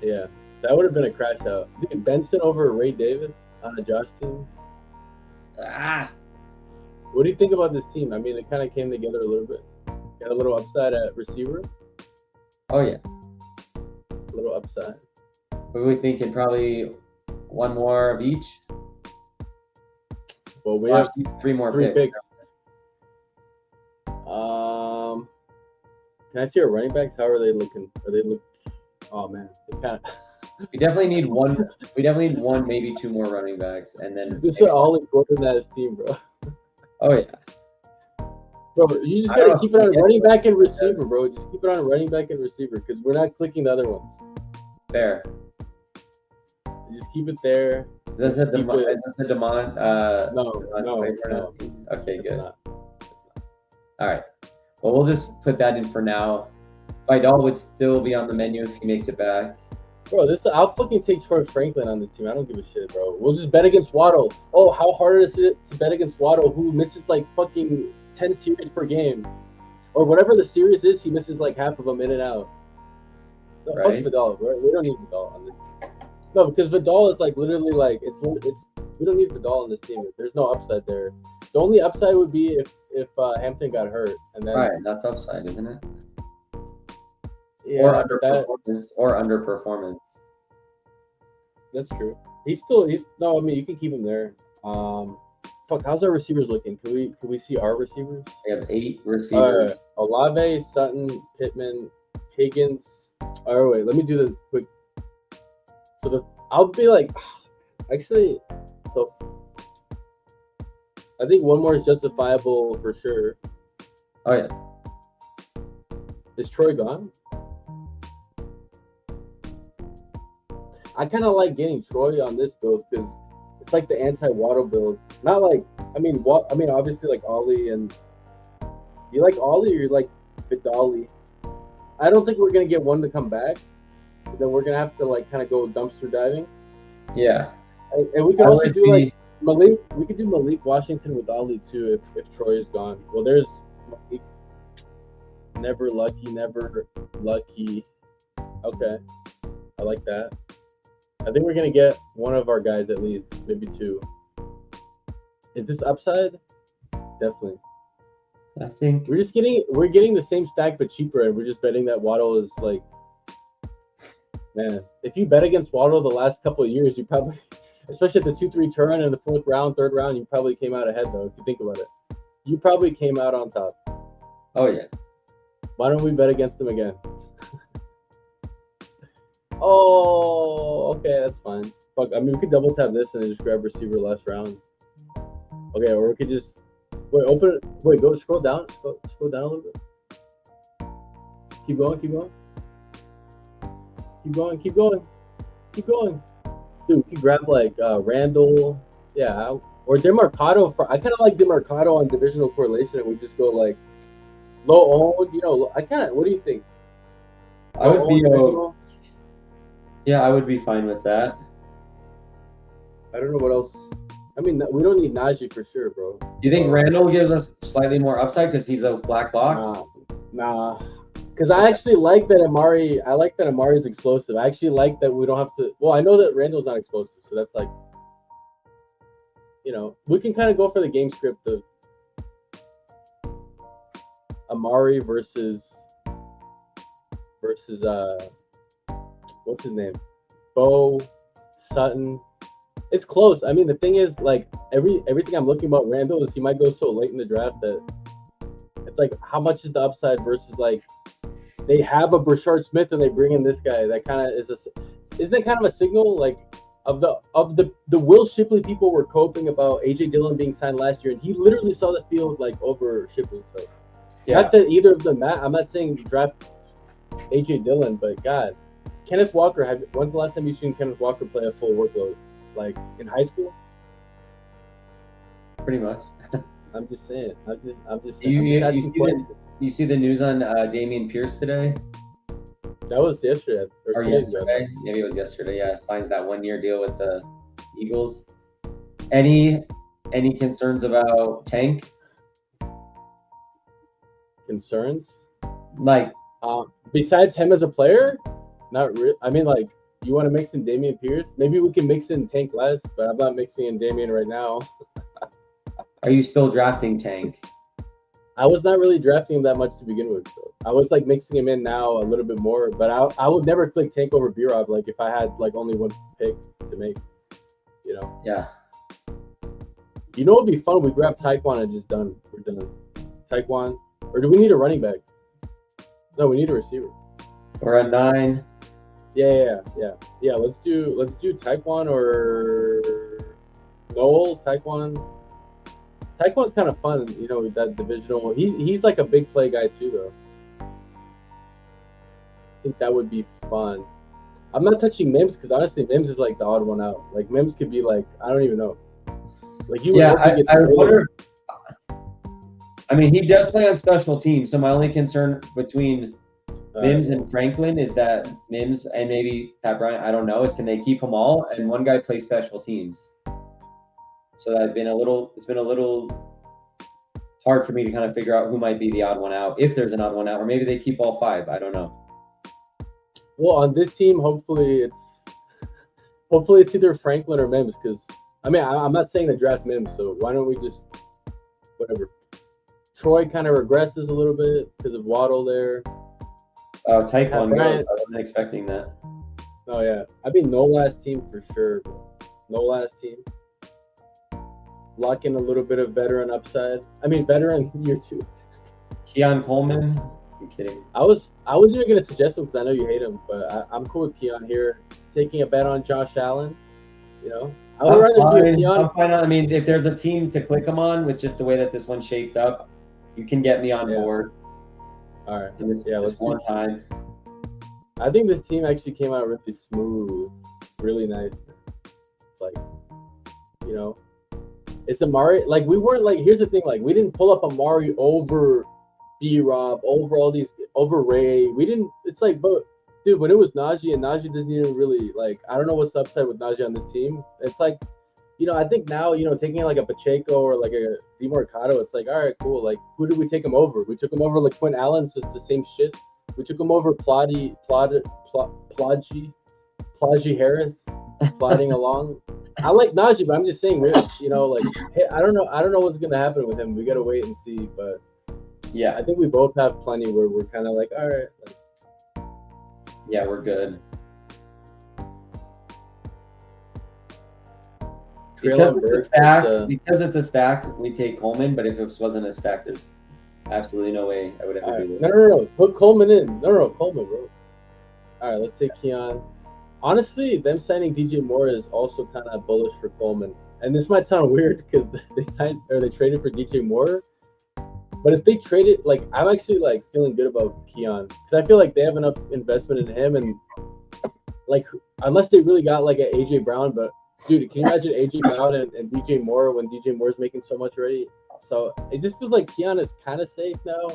Yeah, that would have been a crash out. Dude, Benson over Ray Davis on a Josh team. Ah. What do you think about this team? I mean, it kind of came together a little bit. Got a little upside at receiver. Oh yeah. A little upside. What are we thinking? Probably one more of each. Well, we have three more three picks. picks. Can I see our running backs? How are they looking? Are they look? Oh man, they kind of. We definitely need one. We definitely need one, maybe two more running backs, and then. This is all important as team, bro. Oh yeah. Bro, you just gotta keep it on running back and receiver, bro. Just keep it on running back and receiver because we're not clicking the other ones. Fair. Just keep it there. Is this a Demon? No. Okay, It's good. not. All right. Well, we'll just put that in for now. Vidal would still be on the menu if he makes it back. Bro, I'll fucking take Troy Franklin on this team. I don't give a shit, bro. We'll just bet against Waddle. Oh, how hard is it to bet against Waddle, who misses like fucking 10 series per game, or whatever the series is? He misses like half of them in and out. No, Right. Fuck Vidal, bro. We don't need Vidal on this. No, because Vidal is like literally like it's. We don't need Vidal on this team. There's no upside there. The only upside would be if Hampton got hurt, and then Right, that's upside, isn't it? yeah, Or but that, underperformance. that's true. He's no. I mean, you can keep him there. Fuck, how's our receivers looking? Can we see our receivers? We have 8 receivers. Olave, Sutton, Pittman, Higgins. All right, wait. Let me do the quick. So I'll be like, actually, so I think one more is justifiable for sure. Oh yeah. Is Troy gone? I kind of like getting Troy on this build because it's like the anti-Waddle build. Not like obviously like Ollie, and you like Ollie or you like Vidali. I don't think we're gonna get one to come back, so then we're gonna have to like kind of go dumpster diving. Yeah. And we could I also would do be- like Malik. We could do Malik Washington with Ollie too if Troy is gone. Well, there's Malik. Never lucky. Okay, I like that. I think we're gonna get one of our guys at least, maybe 2. Is this upside? Definitely. I think We're getting the same stack but cheaper, and we're just betting that Waddle is like, man. If you bet against Waddle the last couple of years, you probably, especially at the 2-3 turn in the 4th round, 3rd round, you probably came out ahead though. If you think about it, you probably came out on top. Oh yeah. Why don't we bet against him again? Oh, okay, that's fine. Fuck, I mean, we could double tap this and then just grab receiver last round. Okay, or we could just go scroll down a little bit. Keep going. Dude, we could grab like Randall. Yeah, Or DeMarcado. I kind of like DeMarcado on divisional correlation, and we just go like low owned. I kind of. What do you think? I would be. Divisional? Yeah, I would be fine with that. I don't know what else. I mean, we don't need Najee for sure, bro. Do you think Randall gives us slightly more upside because he's a black box? Nah. Because I actually like that Amari. I like that Amari's explosive. I actually like that we don't have to. Well, I know that Randall's not explosive, so that's like, we can kind of go for the game script of Amari versus what's his name, Bo Sutton. It's close. I mean, the thing is, like, everything I'm looking about Randall is he might go so late in the draft that it's like, how much is the upside versus like they have a Brashard Smith and they bring in this guy. That kind of isn't it kind of a signal like of the Will Shipley people were coping about AJ Dillon being signed last year, and he literally saw the field like over Shipley. So not that either of them. I'm not saying draft AJ Dillon, but God, Kenneth Walker. When's the last time you've seen Kenneth Walker play a full workload? Like in high school? Pretty much. I'm just saying. You see the news on Damian Pierce today? That was yesterday. Or yesterday? Maybe it was yesterday. Yeah, signs that 1-year deal with the Eagles. Any concerns about Tank? Concerns? Like, besides him as a player? Not really. I mean, like, you want to mix in Damian Pierce? Maybe we can mix in Tank less, but I'm not mixing in Damian right now. Are you still drafting Tank? I was not really drafting him that much to begin with. So I was like mixing him in now a little bit more, but I would never click Tank over B-Rob like if I had like only one pick to make, Yeah. It would be fun? We grab Taekwon and just done. We're done. Taekwon, or do we need a running back? No, we need a receiver. Or a 9. Yeah. Let's do Taekwon or Noel. Taekwon's kind of fun, with that divisional. He's like a big play guy too, though. I think that would be fun. I'm not touching Mims because honestly, Mims is like the odd one out. Like Mims could be like, I don't even know. Like you. Yeah, I wonder. I mean, he does play on special teams, so my only concern between Mims and Franklin is that Mims and maybe Pat Bryant, I don't know, is can they keep them all and one guy plays special teams. So it's been a little hard for me to kind of figure out who might be the odd one out, if there's an odd one out, or maybe they keep all 5. I don't know. Well, on this team, hopefully it's either Franklin or Mims, because I mean I'm not saying to draft Mims, so why don't we just whatever. Troy kind of regresses a little bit because of Waddle there. Taekwon goes. I wasn't expecting that. Oh yeah, I mean no last team for sure. No last team. Lock in a little bit of veteran upside. I mean, veteran year 2. Keon Coleman? I'm kidding. I was even gonna suggest him because I know you hate him, but I'm cool with Keon here. Taking a bet on Josh Allen, I would rather do Keon. I'm fine. I mean, if there's a team to click him on with just the way that this one shaped up, you can get me on board. All right. Let's one time. I think this team actually came out really smooth, really nice. It's like, it's Amari. Like we weren't like. Here's the thing. Like we didn't pull up Amari over B-Rob, over Ray. We didn't. It's like, but dude, when it was Najee and Najee doesn't even really like. I don't know what's the upside with Najee on this team. It's like, I think now, taking like a Pacheco or like a DeMarcado, it's like, all right, cool. Like, who did we take him over? We took him over like Quinn Allen, so it's the same shit. We took him over Plodgy Harris, plodding along. I like Najee, but I'm just saying, like, hey, I don't know what's gonna happen with him. We gotta wait and see. But yeah, I think we both have plenty where we're kind of like, all right. Like, yeah, we're good. Because it's a stack, we take Coleman. But if it wasn't a stack, there's absolutely no way I would ever do that. No. Put Coleman in. No, Coleman, bro. All right, let's take Keon. Honestly, them signing DJ Moore is also kind of bullish for Coleman. And this might sound weird because they traded for DJ Moore. But if they trade it, like, I'm actually like feeling good about Keon because I feel like they have enough investment in him, and like unless they really got like an AJ Brown, but Dude, can you imagine AJ Brown and DJ Moore when DJ Moore's making so much already? So it just feels like Keon is kind of safe now.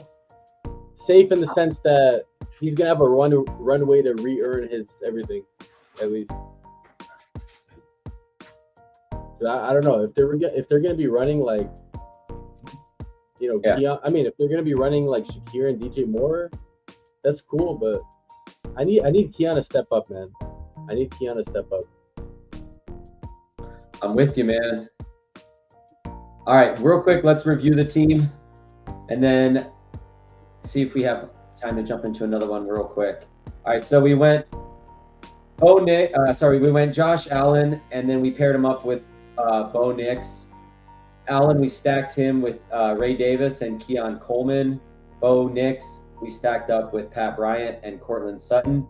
Safe in the sense that he's gonna have a runway to re-earn his everything, at least. So I don't know if they're gonna be running like, Keon. I mean, if they're gonna be running like Shakir and DJ Moore, that's cool. But I need Keon to step up, man. I need Keon to step up. I'm with you, man. All right, real quick, let's review the team and then see if we have time to jump into another one real quick. All right, so we went Josh Allen, and then we paired him up with Bo Nix. Allen, we stacked him with Ray Davis and Keon Coleman. Bo Nix, we stacked up with Pat Bryant and Cortland Sutton.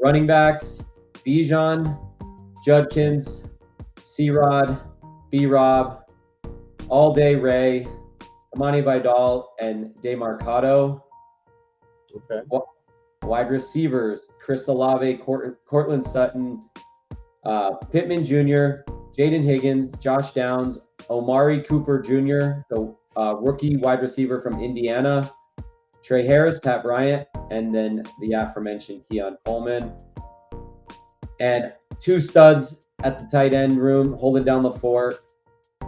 Running backs, Bijan, Judkins, C-Rod, B-Rob, All Day Ray, Amani Vidal, and DeMarcado. Okay. Wide receivers, Chris Olave, Cortland Sutton, Pittman Jr., Jaden Higgins, Josh Downs, Omari Cooper Jr., the rookie wide receiver from Indiana, Trey Harris, Pat Bryant, and then the aforementioned Keon Coleman. And two studs at the tight end room, holding down the fort,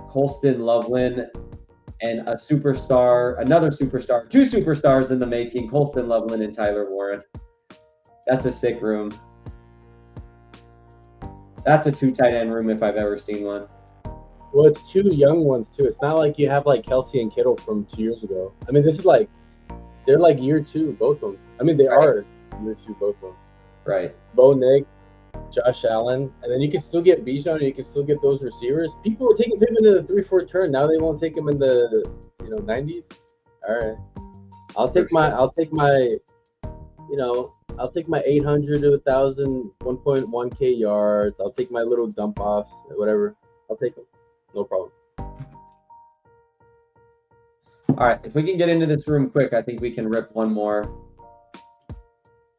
Colston Loveland, and another superstar, two superstars in the making, Colston Loveland and Tyler Warren. That's a sick room. That's a two tight end room if I've ever seen one. Well, it's two young ones too. It's not like you have like Kelsey and Kittle from 2 years ago. I mean, this is like, they're like year two, both of them. I mean, they are year two, both of them. Right. Bo Nix, Josh Allen, and then you can still get Bijan, and you can still get those receivers. People were taking him in the 3-4 turn. Now they won't take him in the 90s. All right, I'll take my 800 to 1,000, 1.1K yards. I'll take my little dump offs, whatever. I'll take them, no problem. All right, if we can get into this room quick, I think we can rip one more.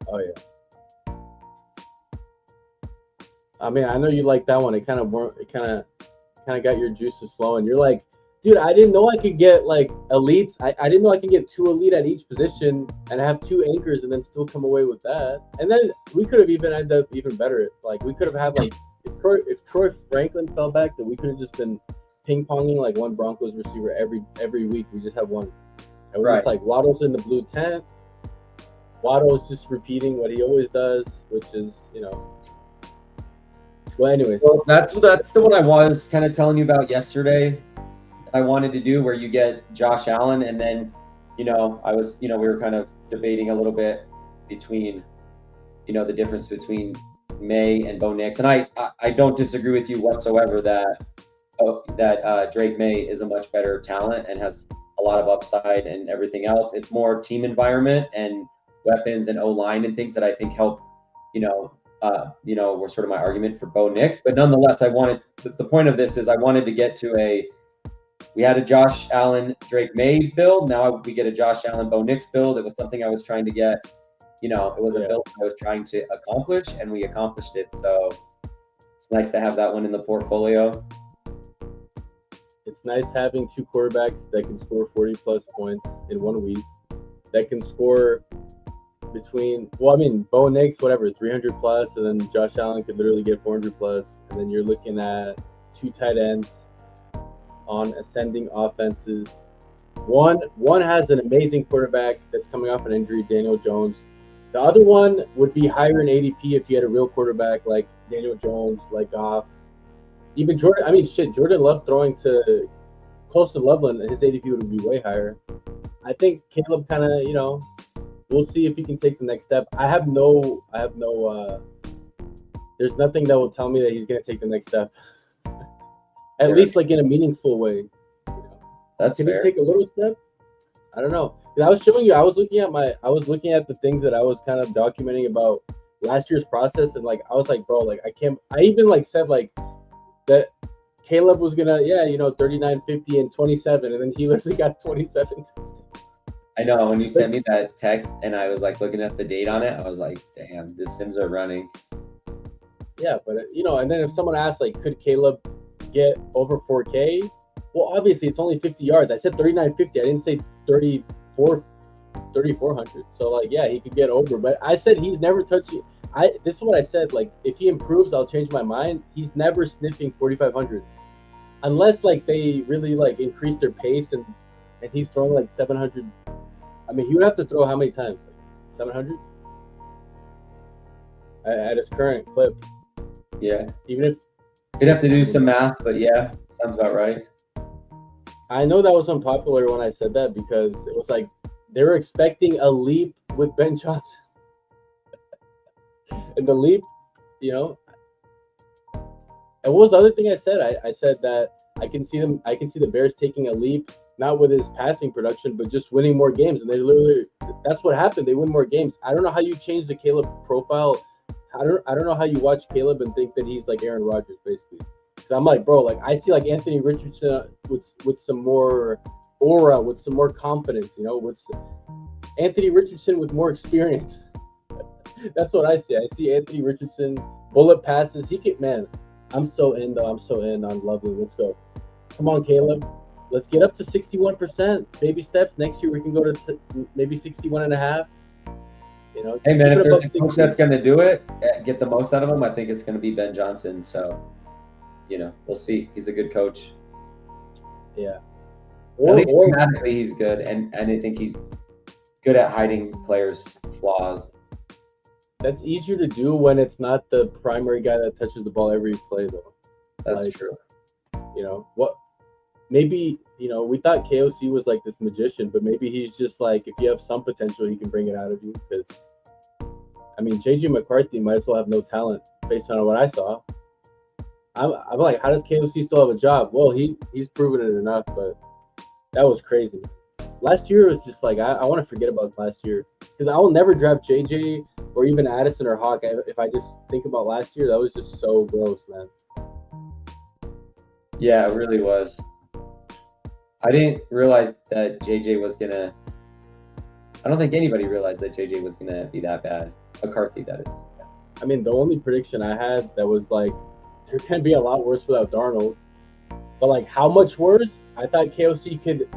Oh yeah. I mean, I know you like that one. It kind of got your juices flowing. You're like, dude, I didn't know I could get like elites. I didn't know I could get 2 elite at each position and have 2 anchors and then still come away with that. And then we could have even ended up even better. Like we could have had like if Troy Franklin fell back, then we could have just been ping ponging like one Broncos receiver every week. We just have one, and we're just like Waddle's in the blue tent. Waddle's just repeating what he always does, which is Well, anyways, that's the one I was kind of telling you about yesterday. I wanted to do where you get Josh Allen, and then we were kind of debating a little bit between the difference between May and Bo Nix, and I don't disagree with you whatsoever that Drake May is a much better talent and has a lot of upside and everything else. It's more team environment and weapons and O-line and things that I think help were sort of my argument for Bo Nix. But nonetheless, the point of this is I wanted to get to we had a Josh Allen, Drake May build. Now we get a Josh Allen, Bo Nix build. It was something I was trying to get, it was a build I was trying to accomplish, and we accomplished it. So it's nice to have that one in the portfolio. It's nice having 2 quarterbacks that can score 40+ points in 1 week, that can score Bo Nix, 300+, and then Josh Allen could literally get 400+, and then you're looking at 2 tight ends on ascending offenses. One has an amazing quarterback that's coming off an injury, Daniel Jones. The other one would be higher in ADP if you had a real quarterback like Daniel Jones, like Goff. Even Jordan Love throwing to Colston Loveland, his ADP would be way higher. I think Caleb kind of, we'll see if he can take the next step. There's nothing that will tell me that he's going to take the next step. At least like in a meaningful way. That's Can fair. he take a little step? I don't know. I was showing you, I was looking at the things that I was kind of documenting about last year's process, and like I was like, bro, like I even like said like that Caleb was gonna 39, 50, and 27, and then he literally got 27. I know, when you sent me that text and I was like looking at the date on it, I was like, damn, the Sims are running. Yeah, but you know, and then if someone asks like, could Caleb get over 4K? Well, obviously it's only 50 yards. I said 3950. I didn't say 3400. So like, yeah, he could get over. But I said he's never touching. This is what I said. Like, if he improves, I'll change my mind. He's never sniffing 4500, unless like they really like increase their pace and he's throwing like 700. I mean, he would have to throw how many times? Like 700 at his current clip. Yeah. Even if We'd have to do some math, but yeah, sounds about right. I know that was unpopular when I said that, because it was like they were expecting a leap with Ben Johnson. And the leap, you know. And what was the other thing I said? I said that I can see the Bears taking a leap, not with his passing production, but just winning more games. And that's what happened. They win more games. I don't know how you change the Caleb profile. I don't know how you watch Caleb and think that he's like Aaron Rodgers, basically. So I'm like, bro, like I see like Anthony Richardson with some more aura, with some more confidence, you know, with Anthony Richardson with more experience. That's what I see. I see Anthony Richardson, bullet passes. I'm so in though. I'm so in on Lovely. Let's go. Come on, Caleb. Let's get up to 61%. Baby steps. Next year we can go to maybe 61.5. You know, hey man, if there's a coach that's going to do it, get the most out of him, I think it's going to be Ben Johnson. So, you know, we'll see. He's a good coach. Yeah. At least schematically, he's good, and I think he's good at hiding players' flaws. That's easier to do when it's not the primary guy that touches the ball every play, though. That's true. You know what? Maybe, you know, we thought KOC was like this magician, but maybe he's just like, if you have some potential, he can bring it out of you. Because, I mean, JJ McCarthy might as well have no talent based on what I saw. I'm like, how does KOC still have a job? Well, he's proven it enough, but that was crazy. Last year was just like, I want to forget about last year, because I will never draft JJ or even Addison or Hawk. If I just think about last year, that was just so gross, man. Yeah, it really was. I didn't realize that JJ was going to – I don't think anybody realized that JJ was going to be that bad. McCarthy, that is. I mean, the only prediction I had that was like, there can be a lot worse without Darnold. But like, how much worse? I thought KOC could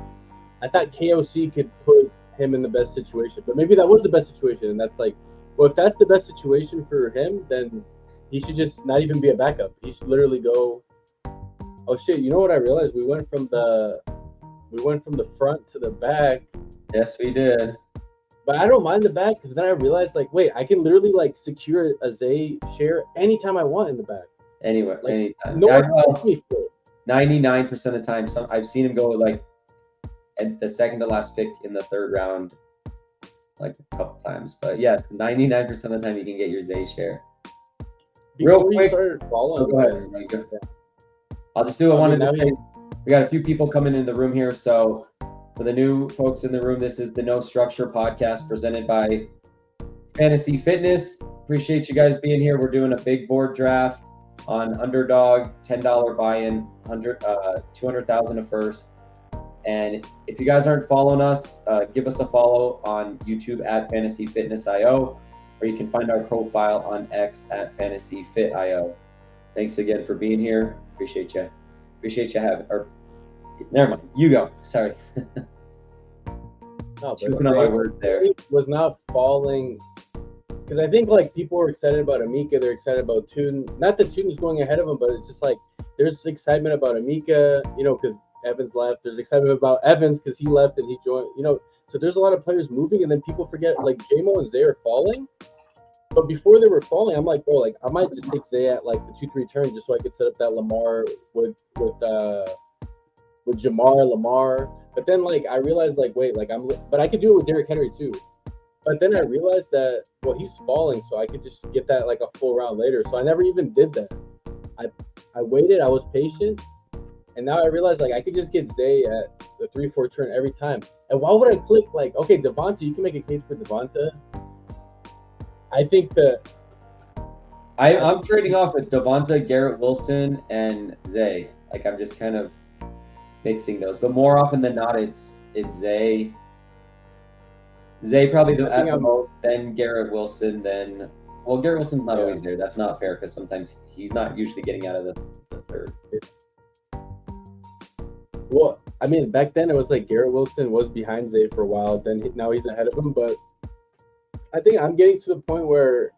put him in the best situation. But maybe that was the best situation. And that's like, well, if that's the best situation for him, then he should just not even be a backup. He should literally go. Oh shit! You know what I realized? We went from the front to the back. Yes, we did. But I don't mind the back, because then I realized, like, wait, I can literally like secure a Zay share anytime I want in the back. Anywhere, like, anytime. No one wants me for it. 99% of the time, I've seen him go like at the second to last pick in the third round, like a couple times. But yes, 99% of the time you can get your Zay share. Real quick, go ahead. I'll just do. I wanted to say we got a few people coming in the room here. So for the new folks in the room, this is the No Structure podcast presented by Fantasy Fitness. Appreciate you guys being here. We're doing a big board draft on Underdog, $10 buy-in, 200,000 a first. And if you guys aren't following us, give us a follow on YouTube at Fantasy Fitness IO, or you can find our profile on X at Fantasy Fit IO. Thanks again for being here. Appreciate you having. Or never mind, you go. Sorry. No, but my word there was not falling. Because I think like people were excited about Amika, they're excited about Tune. Not that Tune's going ahead of him, but it's just like there's excitement about Amika, you know, because Evans left. There's excitement about Evans because he left and he joined, you know. So there's a lot of players moving, and then people forget like J-Mo and Zay are falling. But before they were falling, I'm like, bro, like I might just take Zay at like the 2-3 turn just so I could set up that Lamar with Lamar. But then like I realized like wait, like but I could do it with Derrick Henry too. But then I realized that, well, he's falling, so I could just get that like a full round later. So I never even did that. I waited, I was patient, and now I realize like I could just get Zay at the 3-4 turn every time. And why would I click like, okay, Devonta, you can make a case for Devonta. I think that I'm trading off with Devonta, Garrett Wilson, and Zay. Like I'm just kind of mixing those, but more often than not, it's Zay. Zay probably at the most, then Garrett Wilson, then Well, Garrett Wilson's not Yeah. always there. That's not fair because sometimes he's not usually getting out of the third. Well, I mean, back then it was like Garrett Wilson was behind Zay for a while. Then now he's ahead of him. But I think I'm getting to the point where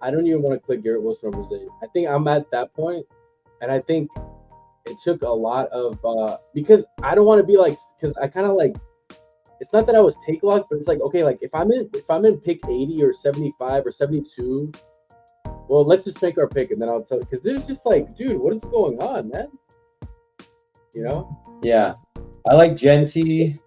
I don't even want to click Garrett Wilson over Zay. I think I'm at that point, and I think it took a lot of because I don't want to be like, because I kind of like, it's not that I was take lock, but it's like, okay, like if I'm in pick 80 or 75 or 72, well, let's just make our pick and then I'll tell you, because there's just like, dude, what is going on, man? You know? Yeah, I like Genty,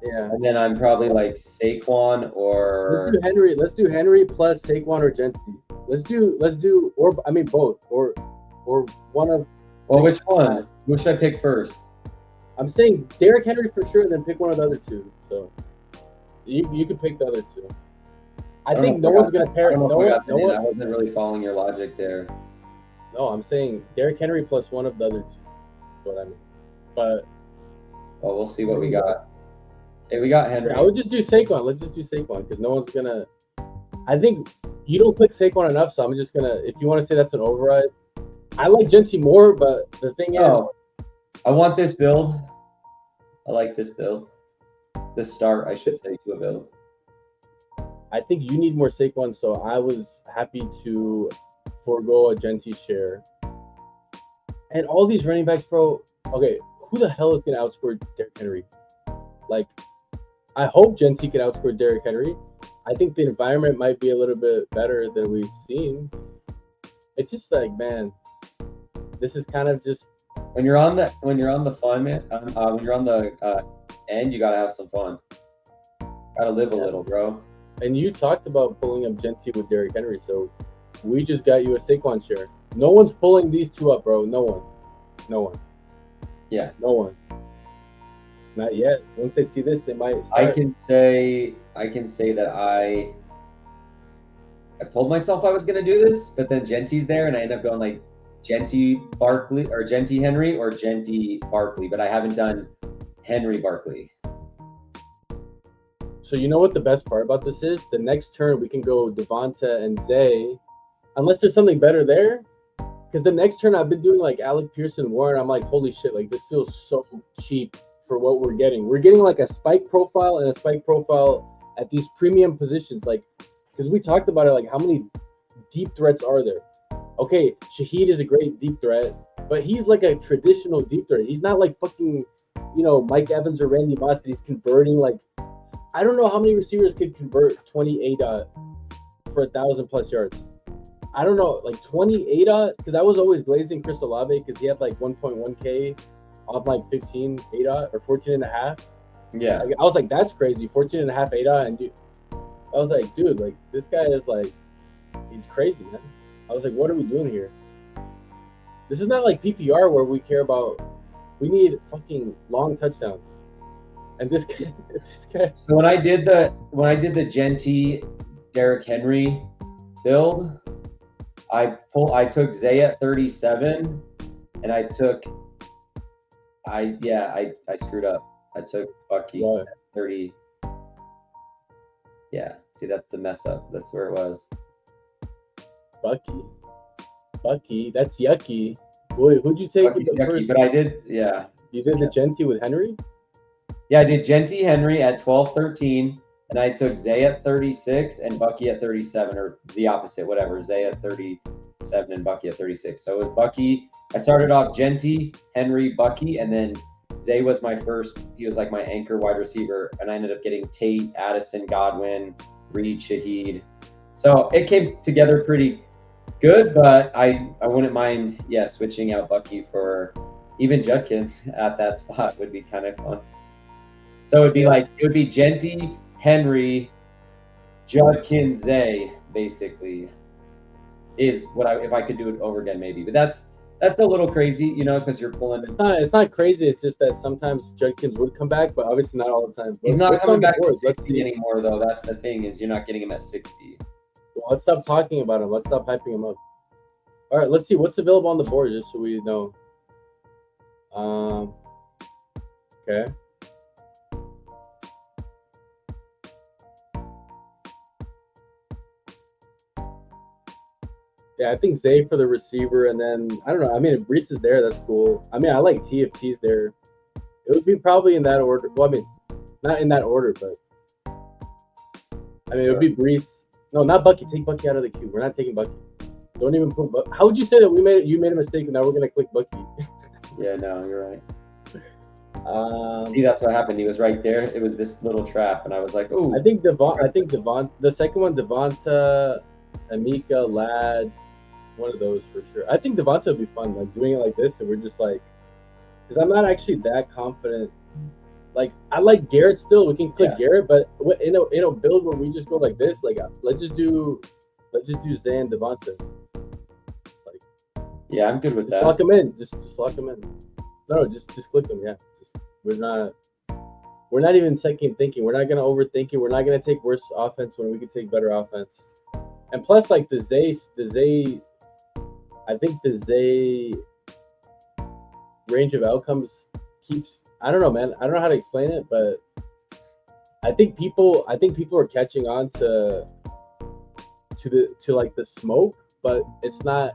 Yeah. and then I'm probably like Saquon or Let's do Henry. Let's do Henry plus Saquon or Genty. Let's do or I mean both or one of. well, which one? Who should I pick first? I'm saying Derrick Henry for sure, and then pick one of the other two. So you can pick the other two. I think no one's gonna pair. I No don't know if I one. got No that in. I one. wasn't really following your logic there. No, I'm saying Derrick Henry plus one of the other two. That's what I mean. But Well, we'll see what we got. Okay, we got Henry. I would just do Saquon. Let's just do Saquon because no one's gonna. I think you don't click Saquon enough, so I'm just gonna. If you want to say that's an override, I like Genty more, but the thing is, Oh, I want this build. I like this build. The start, I should say, to a build. I think you need more Saquon. So I was happy to forego a Genty share. And all these running backs, bro. Okay, who the hell is gonna outscore Derrick Henry? Like, I hope Genty can outscore Derrick Henry. I think the environment might be a little bit better than we've seen. It's just like, man, this is kind of just When you're on the fun, man, when you're on the end, you gotta have some fun. Gotta live a little, bro. and you talked about pulling up Genty with Derrick Henry, so we just got you a Saquon share. No one's pulling these two up, bro. No one. Yeah. No one. Not yet. Once they see this, they might I start. can say that I've told myself I was gonna do this, but then Genty's there, and I end up going like Genty Barkley or Genty Henry or Genty Barkley, but I haven't done Henry Barkley. So you know what the best part about this is? The next turn we can go Devonta and Zay, unless there's something better there. Because the next turn I've been doing like Alec Pearson, Warren. I'm like, holy shit! Like this feels so cheap for what we're getting. We're getting like a spike profile and a spike profile at these premium positions. Like, because we talked about it. Like, how many deep threats are there? Okay, Shaheed is a great deep threat, but he's like a traditional deep threat. He's not like fucking, Mike Evans or Randy Moss that he's converting like. I don't know how many receivers could convert 28 for 1,000+ yards. I don't know, like 28 because I was always glazing Chris Olave because he had like 1.1K off like 15 ADA or 14 and a half. Yeah. Like, I was like, that's crazy, 14 and a half ADA, and I was like, dude, like this guy is like, he's crazy, man. I was like, what are we doing here? This is not like PPR where we care about. We need fucking long touchdowns. And this guy. So when I did the Genty Derrick Henry build, I took Zay at 37, and I screwed up. I took Bucky What? at 30. Yeah, see, that's the mess up. That's where it was. Bucky, that's yucky. Wait, who'd you take Bucky's with the yucky, first? but I did, yeah. You did the Genty with Henry? Yeah, I did Genty Henry at 12-13, and I took Zay at 36 and Bucky at 37, or the opposite, whatever. Zay at 37 and Bucky at 36. So it was Bucky. I started off Genty, Henry, Bucky, and then Zay was my first. He was like my anchor wide receiver, and I ended up getting Tate, Addison, Godwin, Reed, Shaheed. So it came together pretty good, but I wouldn't mind, switching out Bucky for even Judkins at that spot would be kind of fun. So it would be Genty, Henry, Judkins, Zay, basically, is what if I could do it over again, maybe. But that's a little crazy, because you're pulling. It's not crazy. It's just that sometimes Judkins would come back, but obviously not all the time. He's not What's coming on the back to board? 60 anymore, though. That's the thing, is you're not getting him at 60. Well, let's stop talking about him. Let's stop hyping him up. All right, let's see what's available on the board, just so we know. Okay. Yeah, I think Zay for the receiver, and then I don't know. I mean, if Brees is there, that's cool. I mean, I like T if T's there. It would be probably in that order. Well, I mean, not in that order, but I mean, it would be Brees. No, not Bucky. Take Bucky out of the queue. We're not taking Bucky. Don't even put. How would you say that you made a mistake and now we're gonna click Bucky? Yeah, no, you're right. See, that's what happened. He was right there. It was this little trap, and I was like, "Oh." I think Devon. The second one, Devonta, Amika, Lad, one of those for sure. I think Devonta would be fun, like doing it like this, and we're just like, because I'm not actually that confident. Like I like Garrett still. We can click Garrett, but in a build where we just go like this, like let's just do Zay and Devonta. Yeah, I'm good with that. Lock them in. Just lock them in. No, just click them. Yeah. We're not even second thinking. We're not gonna overthink it. We're not gonna take worse offense when we can take better offense. And plus, like the Zay, I think the Zay range of outcomes keeps. I don't know, man. I don't know how to explain it, but I think people are catching on to like the smoke, but it's not.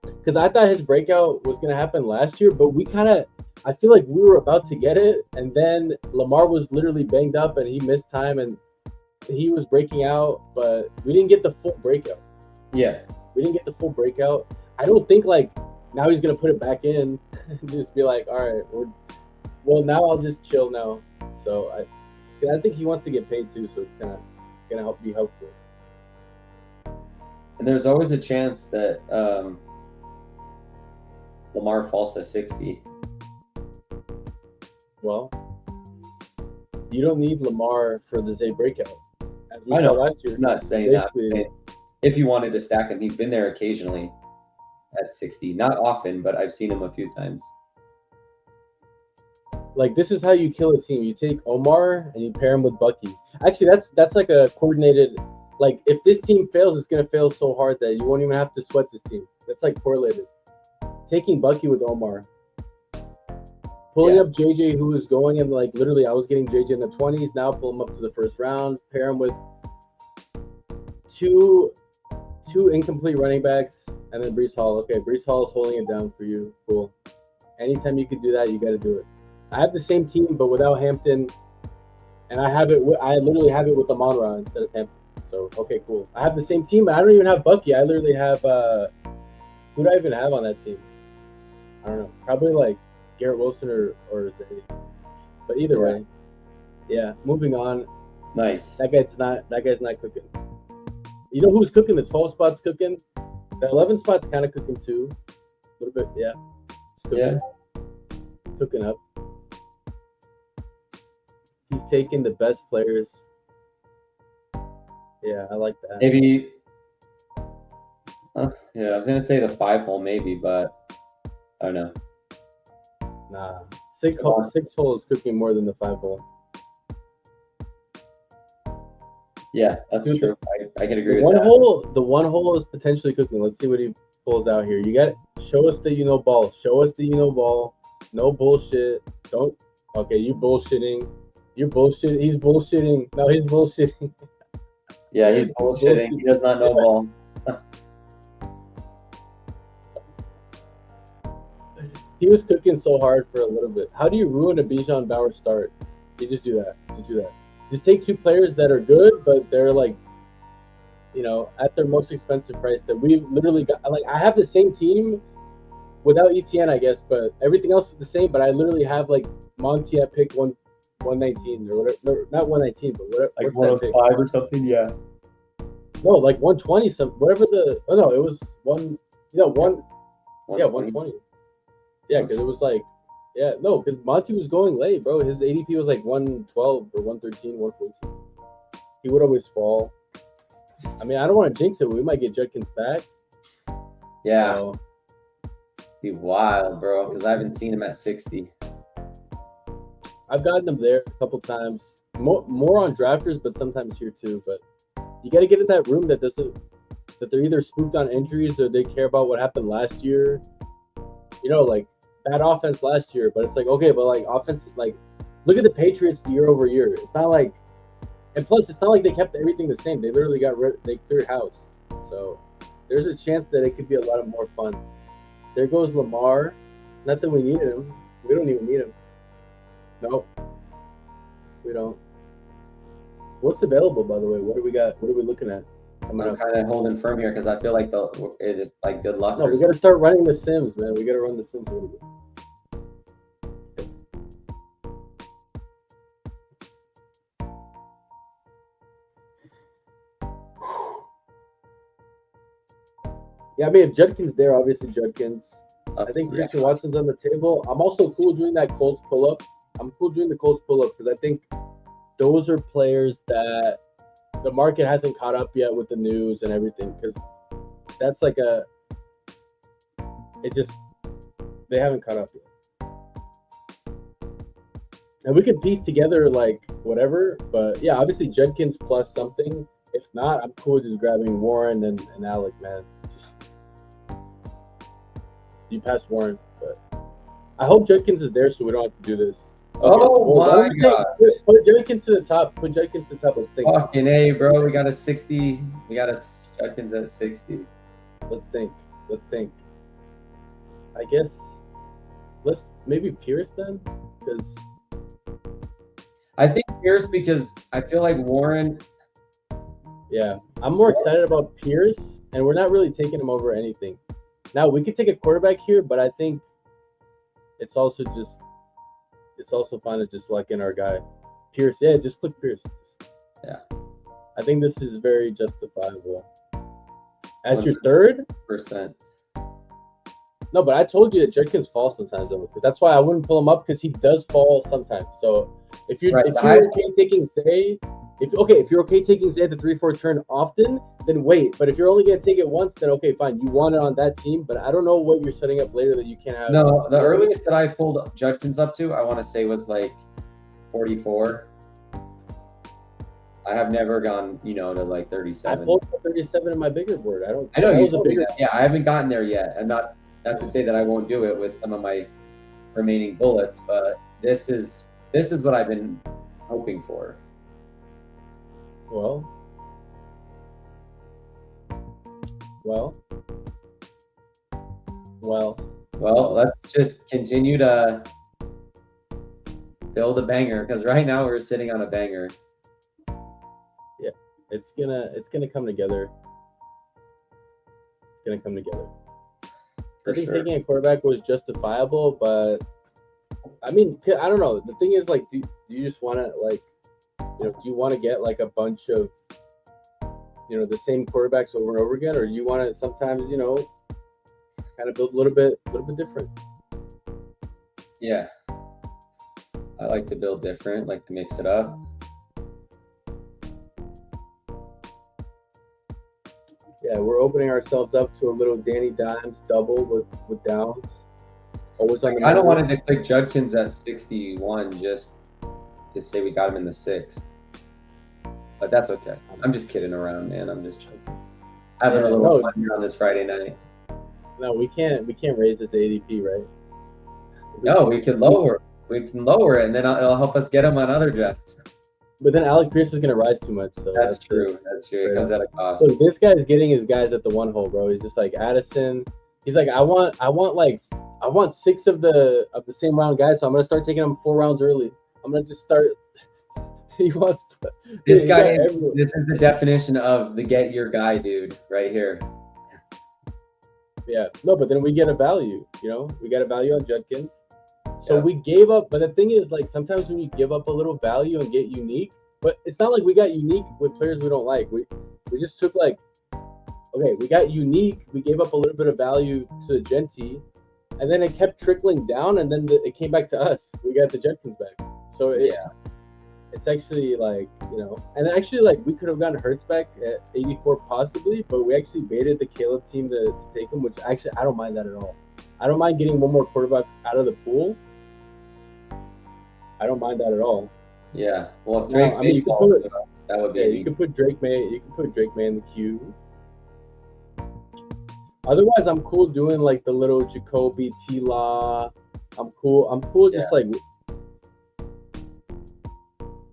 Because I thought his breakout was going to happen last year, but I feel like we were about to get it, and then Lamar was literally banged up, and he missed time, and he was breaking out, but we didn't get the full breakout. Yeah. We didn't get the full breakout. I don't think, like, now he's going to put it back in and just be like, all right, well, now I'll just chill now. So I think he wants to get paid, too, so it's kind of going to be helpful. And there's always a chance that Lamar falls to 60. Well, you don't need Lamar for the Zay breakout. As we I saw know. last year. I'm not saying that. I'm saying if you wanted to stack him, he's been there occasionally at 60. Not often, but I've seen him a few times. Like, this is how you kill a team. You take Omar and you pair him with Bucky. Actually, that's like a coordinated. Like, if this team fails, it's gonna fail so hard that you won't even have to sweat this team. That's like correlated. Taking Bucky with Omar. Pulling up JJ, who was going in, like, literally, I was getting JJ in the 20s. Now pull him up to the first round. Pair him with two incomplete running backs, and then Breece Hall. Okay, Breece Hall is holding it down for you. Cool. Anytime you can do that, you got to do it. I have the same team, but without Hampton, and I literally have it with Amon-Ra instead of Hampton. So, okay, cool. I have the same team, but I don't even have Bucky. I literally have, who do I even have on that team? I don't know. Probably, like, Garrett Wilson or Zay. But either way, yeah, moving on. Nice. That guy's not cooking. You know who's cooking? The 12 spot's cooking. The 11 spot's kind of cooking too. A little bit, yeah. It's cooking. Yeah. Cooking up. He's taking the best players. Yeah, I like that. Maybe. Yeah, I was gonna say the 5 hole maybe, but I don't know. Nah, 6 hole is cooking more than the 5 hole. Yeah, that's true. I can agree The with that. The one hole is potentially cooking. Let's see what he pulls out here. Show us that you know ball. Show us that you know ball. No bullshit. Don't. Okay, you bullshitting. You're bullshitting. He's bullshitting. No, he's bullshitting. Yeah, he's bullshitting. He does not know ball. He was cooking so hard for a little bit. How do you ruin a Bijan Bauer start? You just do that. Just take 2 players that are good, but they're like, you know, at their most expensive price that we literally got. Like, I have the same team without ETN, I guess, but everything else is the same. But I literally have like Monty at pick 119 or whatever. No, not 119, but whatever. Like 105 or something. Yeah. No, like 120 something. Whatever the. Oh no, it was one. Yeah, 120. Yeah, because it was like, yeah, no, because Monty was going late, bro. His ADP was like 112 or 113, 114. He would always fall. I mean, I don't want to jinx it, but we might get Judkins back. Yeah. So, Be wild, bro, because I haven't seen him at 60. I've gotten them there a couple times. More on drafters, but sometimes here too. But you got to get in that room that they're either spooked on injuries or they care about what happened last year. You know, like, bad offense last year, but it's like, okay, but like offense, like, look at the Patriots year over year. It's not like, and plus, it's not like they kept everything the same. They literally they cleared house. So there's a chance that it could be a lot more fun. There goes Lamar. Not that we needed him. We don't even need him. Nope. We don't. What's available, by the way? What do we got? What are we looking at? I'm kind of holding firm here because I feel like it is like good luck. No, we got to start running the Sims, man. We got to run the Sims a little bit. Yeah, I mean, if Judkins there, obviously Judkins. I think Christian Watson's on the table. I'm also cool doing that Colts pull-up. I'm cool doing the Colts pull-up because I think those are players that the market hasn't caught up yet with the news and everything, because that's like they haven't caught up yet. And we could piece together like whatever, but yeah, obviously Judkins plus something. If not, I'm cool just grabbing Warren and Alec, man. You passed Warren, but I hope Judkins is there so we don't have to do this. Okay. Oh my God! Put Judkins to the top. Put Judkins to the top. Let's think. Fucking A, bro. We got a 60. We got a Judkins at 60. Let's think. I guess let's maybe Pierce then, because I think Pierce because I feel like Warren. Yeah, I'm more excited about Pierce, and we're not really taking him over anything. Now we could take a quarterback here, but I think it's also fine to just lock in our guy, Pierce. Yeah, just click Pierce. Yeah, I think this is very justifiable. As your third %. No, but I told you that Judkins falls sometimes, though, because that's why I wouldn't pull him up, because he does fall sometimes. So if you're okay taking Zay, if you're okay taking Zay at the 3-4 turn often, then wait. But if you're only gonna take it once, then okay, fine. You want it on that team, but I don't know what you're setting up later that you can't have. No, the earliest that I pulled Judkins up to, I want to say was like 44. I have never gone, to like 37. I pulled 37 in my bigger board. I know you told me that. Yeah, I haven't gotten there yet. And not to say that I won't do it with some of my remaining bullets, but this is what I've been hoping for. Well, let's just continue to build a banger, because right now we're sitting on a banger. Yeah, it's gonna come together. I think taking a quarterback was justifiable, but I mean, I don't know. The thing is, like, do you just want to, like, do you want to get like a bunch of, the same quarterbacks over and over again, or do you want to sometimes, kind of build a little bit different? Yeah, I like to build different, like to mix it up. Yeah, we're opening ourselves up to a little Danny Dimes double with Downs. I don't want to click Judkins at 61 just to say we got him in the 6th. But that's okay. I'm just kidding around, man. I'm just joking. Having a little fun here on this Friday night. No, we can't raise this ADP, right? We can lower it, and then it'll help us get him on other drafts. But then Alec Pierce is going to rise too much. So that's true. It comes at a cost. So this guy's getting his guys at the 1 hole, bro. He's just like Addison. He's like, I want 6 of the same round guys, so I'm going to start taking them 4 rounds early. I'm going to just start. He wants this guy. This is the definition of the get your guy, dude, right here. Yeah, no, but then we get a value. We got a value on Judkins. So we gave up, but the thing is, like, sometimes when you give up a little value and get unique, but it's not like we got unique with players we don't like. We just took we got unique. We gave up a little bit of value to Genty, and then it kept trickling down, and then it came back to us. We got the Judkins back. So it's actually and actually we could have gotten Hurts back at 84 possibly, but we actually baited the Caleb team to take him, which actually I don't mind that at all. I don't mind getting one more quarterback out of the pool. I don't mind that at all. Yeah. Well, if Drake May falls to us, that would be. You could put Drake May. You can put Drake May in the queue. Otherwise, I'm cool doing like the little Jacoby T-Law. I'm cool. Just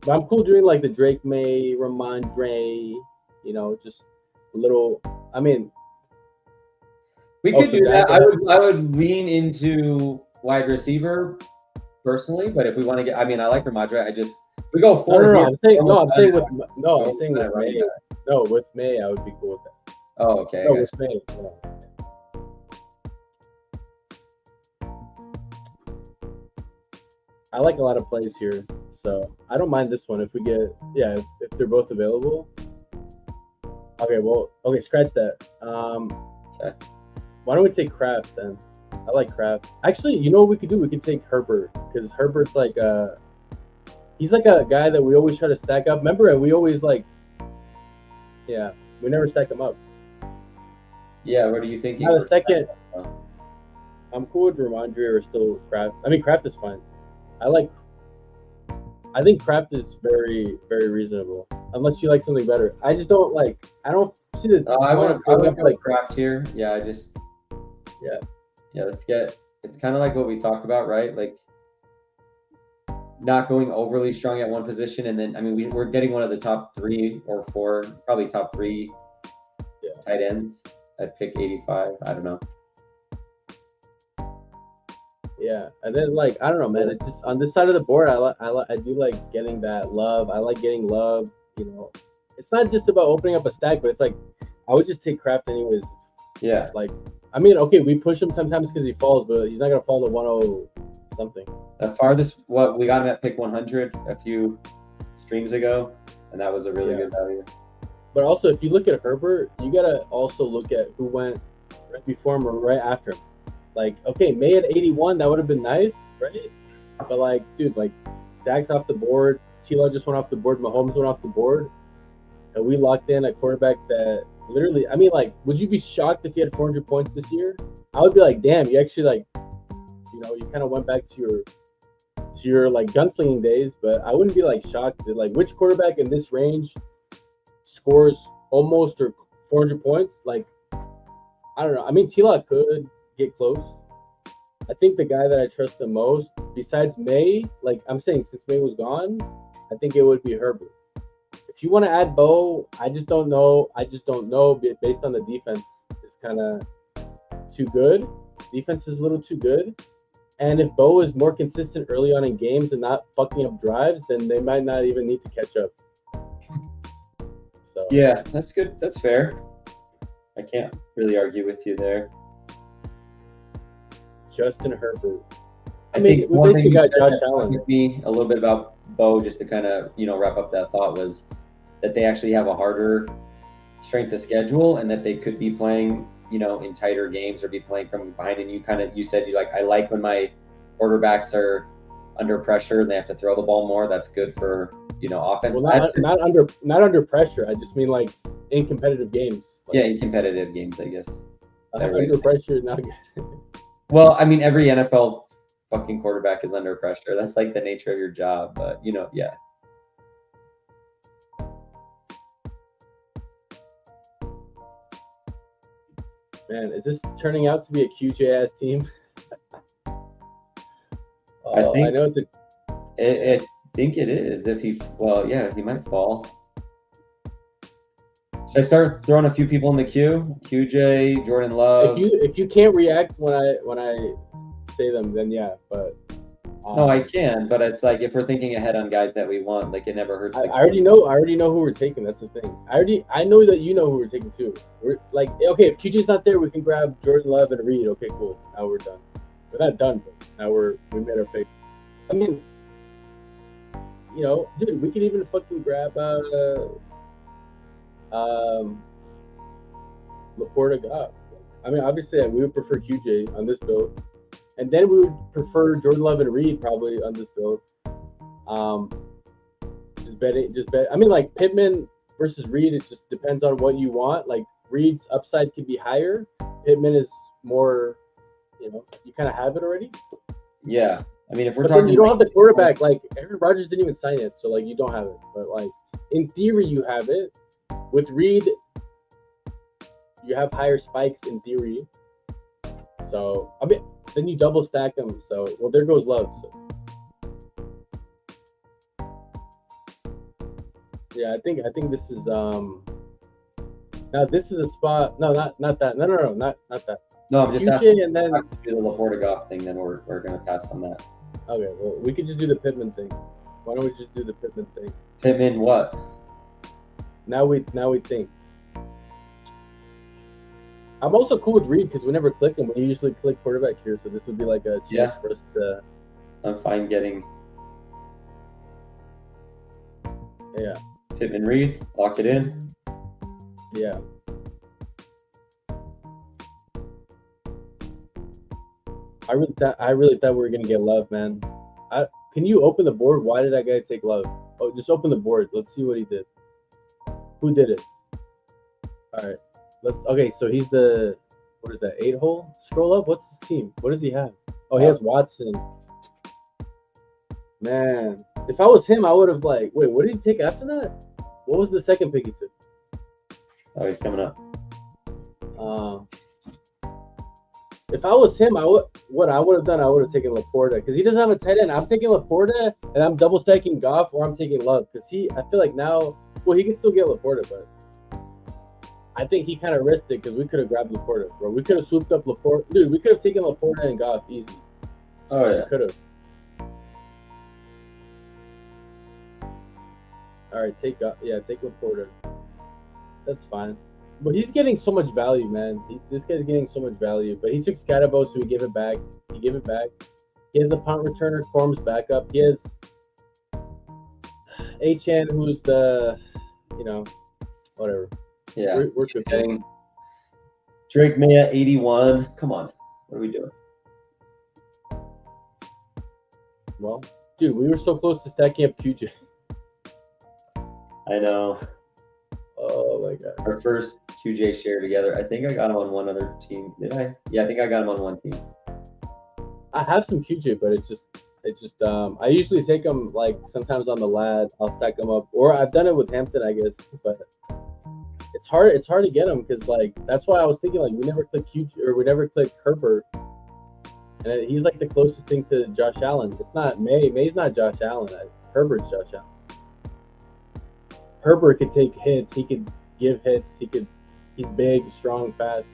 but I'm cool doing like the Drake May, Ramondre. Just a little. I mean, We Oh, could so do that. Dak- I would lean into wide receiver personally, but if we want to get, I mean, I like Ramadra. We go No, forward. no, no. here, I'm saying almost I'm done saying now. I'm saying with Running May. back. No, with May, I would be cool with that. Oh, okay. No, I with got May. Yeah. I like a lot of plays here, so I don't mind this one if we get if they're both available. Okay, scratch that. Okay. Why don't we take Kraft then? I like Kraft. Actually, you know what we could do? We could take Herbert because Herbert's like he's like a guy that we always try to stack up. Remember, and we always we never stack him up. Yeah, what are you thinking? Now the second, I'm cool with Ramondre or still Kraft. I mean, Kraft is fine. I think Kraft is very, very reasonable. Unless you like something better. I just don't like. I don't see the. I would like like Kraft here. Yeah, Yeah. Let's get. It's kind of like what we talked about, right? Like not going overly strong at one position, and then I mean we're getting one of the top 3 or 4, probably top 3 tight ends at pick 85. I don't know. Yeah, and then I don't know, man. It's just on this side of the board. I do like getting that love. I like getting love. You know, it's not just about opening up a stack, but it's like I would just take Kraft anyways. Yeah. Like, I mean, okay, we push him sometimes because he falls, but he's not gonna fall to 100 something. The farthest, what we got him at pick 100 a few streams ago, and that was a really good value. But also, if you look at Herbert, you gotta also look at who went right before him or right after him. Like, okay, May at 81, that would have been nice, right? But dude, Dak's off the board, T-Law just went off the board, Mahomes went off the board, and we locked in a quarterback that literally, I mean, would you be shocked if he had 400 points this year? I would be like, damn, you actually you kind of went back to your gunslinging days, but I wouldn't be shocked that which quarterback in this range scores almost or 400 points. I don't know. I mean, T-Law could get close. I think the guy that I trust the most, besides May, I'm saying since May was gone, I think it would be Herbert. If you want to add Bo, I just don't know. Based on the defense, it's kind of too good. Defense is a little too good. And if Bo is more consistent early on in games and not fucking up drives, then they might not even need to catch up. So yeah, that's good. That's fair. I can't really argue with you there. Justin Herbert. I think we one thing basically you got said Josh that stuck Allen. with me a little bit about Bo, just to kind of wrap up that thought, was that they actually have a harder strength of schedule, and that they could be playing in tighter games or be playing from behind. And you said I like when my quarterbacks are under pressure and they have to throw the ball more. That's good for offense. Well, not under pressure. I just mean in competitive games. In competitive games, I guess. Under pressure, not good. Well, I mean, every NFL fucking quarterback is under pressure. That's the nature of your job. But yeah. Man, is this turning out to be a QJ ass team? I think I know it's I think it is. He might fall. Should I start throwing a few people in the queue? QJ, Jordan Love. If you can't react when I say them, then yeah. But no, I can. But it's if we're thinking ahead on guys that we want, it never hurts. I already know who we're taking. That's the thing. I know that you know who we're taking too. We're okay. If QJ's not there, we can grab Jordan Love and Reed. Okay, cool. Now we're done. We're not done, but now we made our pick. I mean, dude, we could even fucking grab Laporta Goff. I mean, obviously, we would prefer QJ on this build, and then we would prefer Jordan Love and Reed probably on this build. Just bet. I mean, Pittman versus Reed, it just depends on what you want. Reed's upside could be higher. Pittman is more, you kind of have it already. Yeah. I mean, if we're but talking, then you don't have the quarterback. Aaron Rodgers didn't even sign it, so you don't have it. But in theory, you have it. With Reed, you have higher spikes in theory. So I mean, then you double stack them. So there goes Love. So. Yeah, I think this is Now this is a spot. No, not that. No, not that. No, I'm just QJ asking. and then If we do the Laporta Goff thing, then we're gonna pass on that. okay. Well, we could just do the Pittman thing. Why don't we just do the Pittman thing? Pittman, what? Now we think. I'm also cool with Reed because we never click him. We usually click quarterback here, so this would be like a chance Yeah. for us to. I'm fine getting Yeah. Pittman Reed. Lock it in. Yeah. I really thought we were gonna get Love, man. Can you open the board? Why did that guy take Love? Oh, just open the board. Let's see what he did. Who did it? All right. Okay, so he's the what is that? 8-hole? Scroll up. What's his team? What does he have? Oh, he has Watson. Man, if I was him, I would have like. Wait, what did he take after that? What was the second pick he took? Oh, he's coming up. If I was him, what I would have done, I would have taken Laporta because he doesn't have a tight end. I'm taking Laporta and I'm double stacking Goff, or I'm taking Love because I feel like now, well, he can still get Laporta, but I think he kind of risked it because we could have grabbed Laporta, bro. We could have swooped up Laporta, dude. We could have taken Laporta and Goff easy. Oh yeah. Could have. All right, take Laporta. That's fine. But he's getting so much value, man. This guy's getting so much value. But he took Scatabo, so we give it back. He gave it back. He has a punt returner, Form's backup. He has Achan, who's the, whatever. Yeah. We're He's good. getting Drake May at 81. Come on. What are we doing? Well, dude, we were so close to stacking up QJ. I know. Oh my god. Our first QJ share together. I think I got him on one other team. Did I? Yeah, I think I got him on one team. I have some QJ, but it's just I usually take them like sometimes on the lad. I'll stack them up, or I've done it with Hampton, I guess. But it's hard to get them because like that's why I was thinking like we never click QJ or we never click Herbert, and he's like the closest thing to Josh Allen. It's not May. May's not Josh Allen. Herbert's Josh Allen. Herbert could take hits. He could give hits. He's big, strong, fast.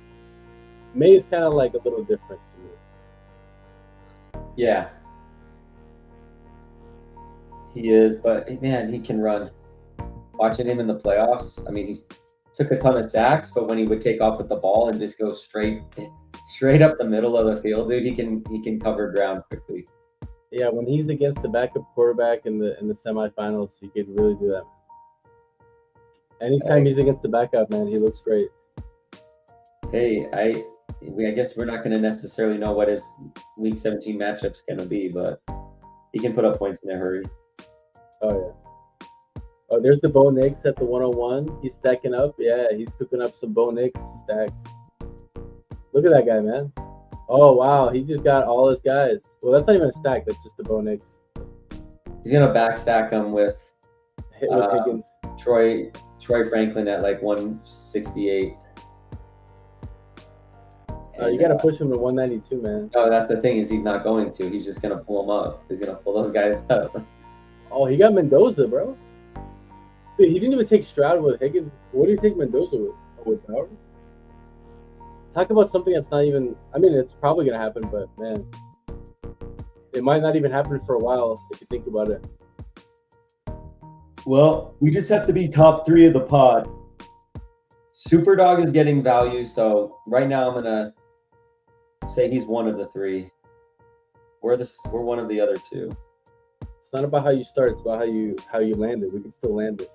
May is kind of like a little different to me. Yeah. He is, but man, he can run. Watching him in the playoffs, I mean, he took a ton of sacks, but when he would take off with the ball and just go straight up the middle of the field, dude, he can cover ground quickly. Yeah, when he's against the backup quarterback in the semifinals, he could really do that. Anytime he's against the backup, man, he looks great. Hey, I guess we're not going to necessarily know what his Week 17 matchup's going to be, but he can put up points in a hurry. Oh, yeah. Oh, there's the Bo Nix at the 101. He's stacking up. Yeah, he's cooking up some Bo Nix stacks. Look at that guy, man. Oh, wow. He just got all his guys. Well, that's not even a stack. That's just the Bo Nix. He's going to backstack him with Higgins. Troy Franklin at like 168. You got to push him to 192, man. No, that's the thing is he's not going to. He's just going to pull him up. He's going to pull those guys up. Oh, he got Mendoza, bro. Dude, he didn't even take Stroud with Higgins. What do you take Mendoza with? With Bauer? Talk about something that's not even. I mean, it's probably going to happen, but man, it might not even happen for a while if you think about it. Well, we just have to be top 3 of the pod. Superdog is getting value, so right now I'm gonna say he's one of the 3. We're one of the other 2. It's not about how you start; it's about how you land it. We can still land it.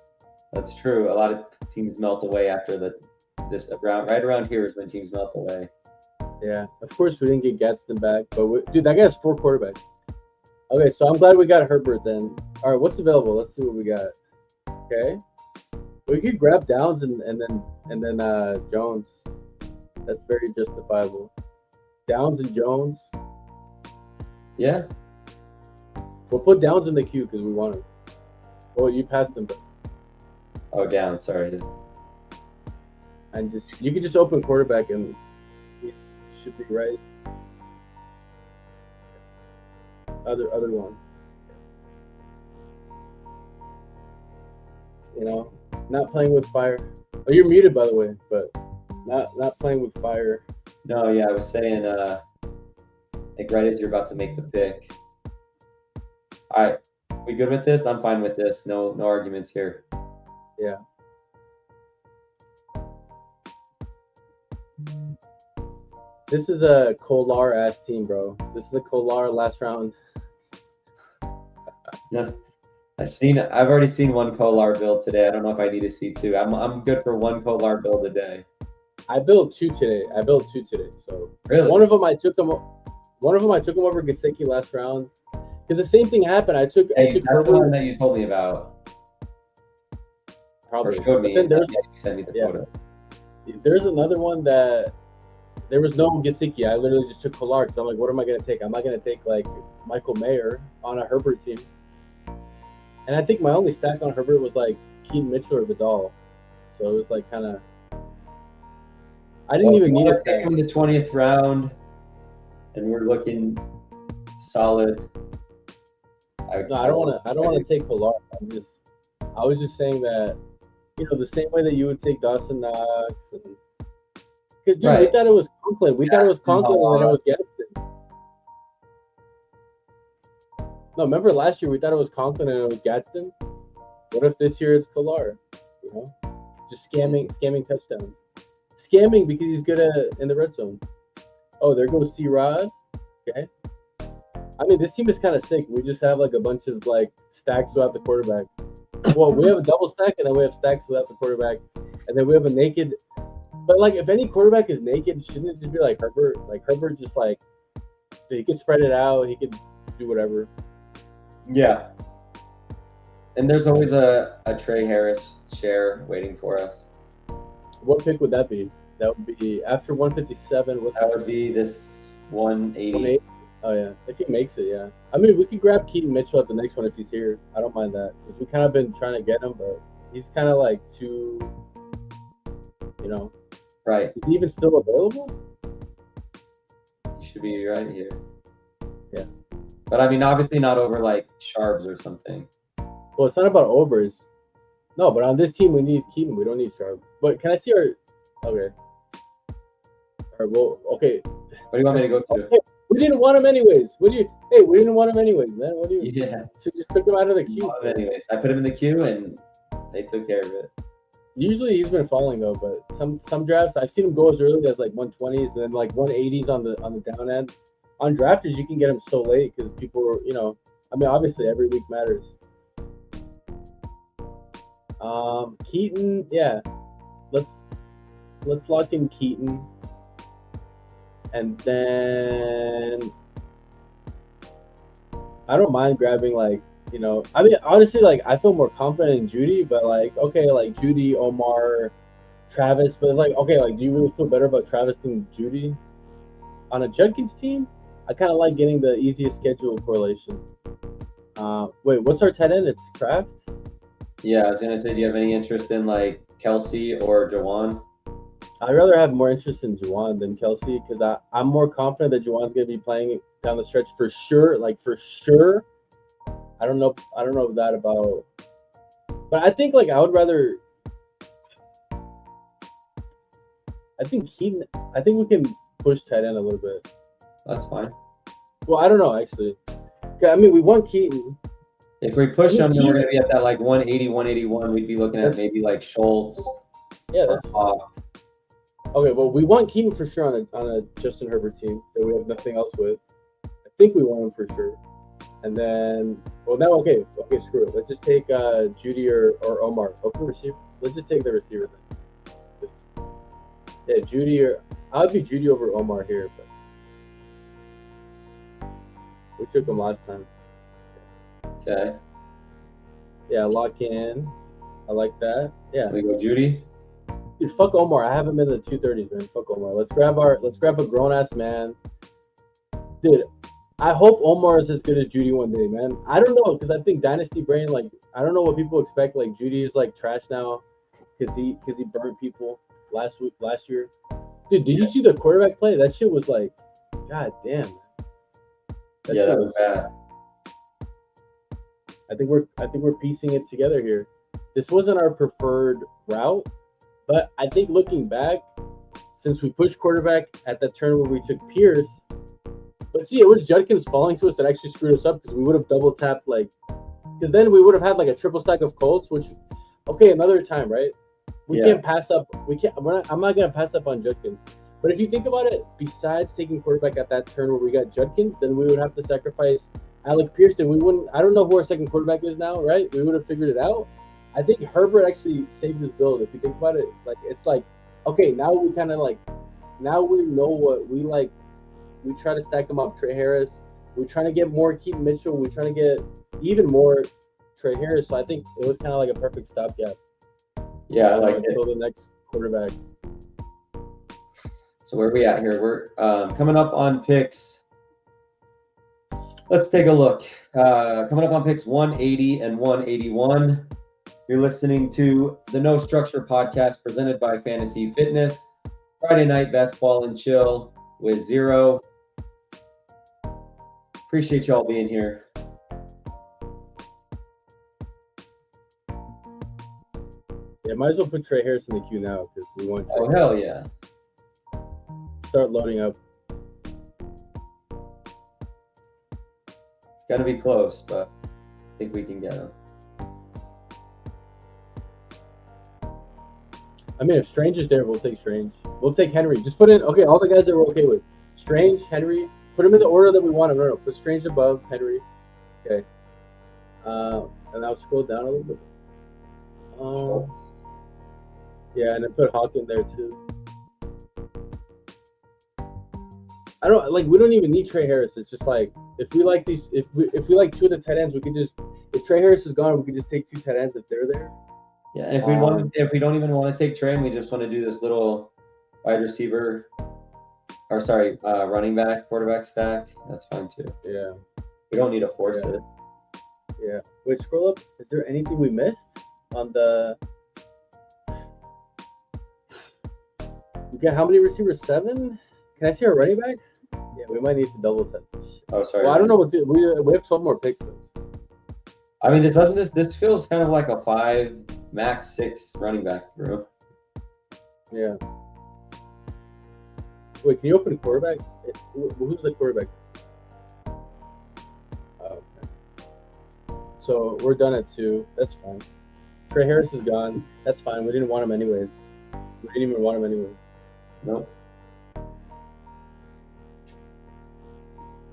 That's true. A lot of teams melt away after this round. Right around here is when teams melt away. Yeah, of course we didn't get Gadsden back, but dude, that guy has 4 quarterbacks. Okay, so I'm glad we got Herbert then. All right, what's available? Let's see what we got. Okay, we could grab Downs and then Jones. That's very justifiable. Downs and Jones. Yeah. We'll put Downs in the queue because we want him. Well, you passed him, but Oh, down. Sorry. and you can just open quarterback and he should be right. Other one. Not playing with fire. Oh, you're muted, by the way, but not playing with fire. No, yeah, I was saying, like right as you're about to make the pick. All right, we good with this? I'm fine with this. No arguments here. Yeah. This is a Kolar ass team, bro. This is a Kolar last round. No, I've already seen one Kolar build today. I don't know if I need to see two. I'm good for one Kolar build a day. I built two today. So Really? one of them I took him over Gesicki last round. Because the same thing happened. I took That's the Herbert. one that you told me about. Probably. Or showed me. But then You sent me the photo. there's another one that there was no Gesicki. I literally just took Kolar because I'm like, what am I gonna take? I'm not gonna take like Michael Mayer on a Herbert team. And I think my only stack on Herbert was like Keaton Mitchell or Vidal. So it was like kind of. I didn't even need a stack. Taking the 20th round, and we're looking solid. No, I don't want to take Kolar. I was just saying that, the same way that you would take Dawson Knox, because dude, we thought it was Conklin. We thought it was Conklin, and then it was Gadsden. No, remember last year we thought it was Conklin and it was Gadsden. What if this year it's Kolar? Just scamming touchdowns, scamming because he's good in the red zone. Oh, there goes C-Rod. Okay. I mean, this team is kind of sick. We just have like a bunch of like stacks without the quarterback. Well, we have a double stack, and then we have stacks without the quarterback, and then we have a naked. But like, if any quarterback is naked, shouldn't it just be like Herbert? Like Herbert, just like he could spread it out. He could do whatever. Yeah. And there's always a Trey Harris share waiting for us. What pick would that be? That would be after 157. That would be this 180. Oh, yeah. If he makes it, yeah. I mean, we could grab Keaton Mitchell at the next one if he's here. I don't mind that. Because we kind of been trying to get him, but he's kind of like too, Right. Is he even still available? He should be right here. Yeah. But I mean, obviously not over like Sharps or something. Well, it's not about overs. No, but on this team, we need Keaton. We don't need Sharp. But can I see our... Okay. All right, well, okay. What do you want me to go to? Okay. We didn't want him anyways. We didn't want him anyways, man. What do you? Yeah. So just took him out of the queue. Anyways, I put him in the queue and they took care of it. Usually he's been falling though, but some drafts I've seen him go as early as like 120s and then like 180s on the down end. On drafters, you can get him so late because people are, I mean, obviously every week matters. Keaton, yeah. Let's lock in Keaton. And then I don't mind grabbing I mean, honestly, like I feel more confident in Judy, but like, okay, like Judy, Omar, Travis, but like, okay, like, do you really feel better about Travis than Judy? On a Judkins team, I kind of like getting the easiest schedule correlation. Wait, what's our tight end? It's Kraft? Yeah, I was going to say, do you have any interest in like Kelsey or Jawan? I'd rather have more interest in Juwan than Kelsey because I'm more confident that Juwan's going to be playing down the stretch for sure. Like, for sure. I don't know that about. But I think, like, I would rather. I think we can push tight end a little bit. That's fine. Well, I don't know, actually. I mean, we want Keaton. If we push them, then we're going to be at that, like, 180, 181. We'd be looking at maybe, like, Schultz. Yeah, that's Hawk. Okay, well, we want Keaton for sure on a Justin Herbert team that we have nothing else with. I think we want him for sure. And then, well, now, okay, screw it. Let's just take Judy or Omar. Okay, receiver. Let's just take the receiver then. Yeah, Judy I would be Judy over Omar here, but we took him last time. Okay. Yeah, lock in. I like that. Yeah. We go Judy. Dude, fuck Omar. I have him in the 230s, man. Fuck Omar. Let's grab a grown ass man. Dude, I hope Omar is as good as Judy one day, man. I don't know, because I think Dynasty Brain, like, I don't know what people expect. Like, Judy is like trash now because he burnt people last year. Dude, did you see the quarterback play? That shit was like, god damn. That was bad. I think we're piecing it together here. This wasn't our preferred route, But I think looking back, since we pushed quarterback at that turn where we took Pierce, but see, it was Judkins falling to us that actually screwed us up because we would have double tapped because then we would have had like a triple stack of Colts, which, okay, another time, right? We can't pass up. I'm not gonna pass up on Judkins. But if you think about it, besides taking quarterback at that turn where we got Judkins, then we would have to sacrifice Alec Pierce, and we wouldn't. I don't know who our second quarterback is now, right? We would have figured it out. I think Herbert actually saved his build. If you think about it, it's like, okay, now we kind of now we know what we like. We try to stack him up. Trey Harris. We're trying to get more Keaton Mitchell. We're trying to get even more Trey Harris. So I think it was kind of like a perfect stopgap. Yeah, I like it. Until the next quarterback. So where are we at here? We're coming up on picks. Let's take a look. Coming up on picks 180 and 181. You're listening to the No Structure podcast presented by Fantasy Fitness. Friday night best ball and chill with Zero. Appreciate y'all being here. Yeah, might as well put Trey Harris in the queue now because we want. Oh hell yeah! Start loading up. It's gonna be close, but I think we can get him. I mean, if Strange is there, we'll take Strange. We'll take Henry. Just put in, okay, all the guys that we're okay with. Strange, Henry. Put them in the order that we want them. No, put Strange above Henry. Okay. And I'll scroll down a little bit. Yeah, and then put Hawk in there too. We don't even need Trey Harris. It's just like, if we like these, if we like two of the tight ends, we could just, if Trey Harris is gone, we could just take two tight ends if they're there. Yeah, and if we don't even want to take Trey and we just want to do this little wide receiver, running back, quarterback stack, that's fine too. Yeah. We don't need to force it. Yeah. Wait, scroll up. Is there anything we missed on the? We got how many receivers? 7? Can I see our running backs? Yeah, we might need to double set. Oh, sorry. Well, I don't know what to. We have 12 more picks though. I mean, this feels kind of like a 5, max 6 running back, bro. Yeah. Wait, can you open quarterback? Who's the quarterback? Oh, okay. So we're done at 2. That's fine. Trey Harris is gone. That's fine. We didn't want him anyways. We didn't even want him anyway. Nope.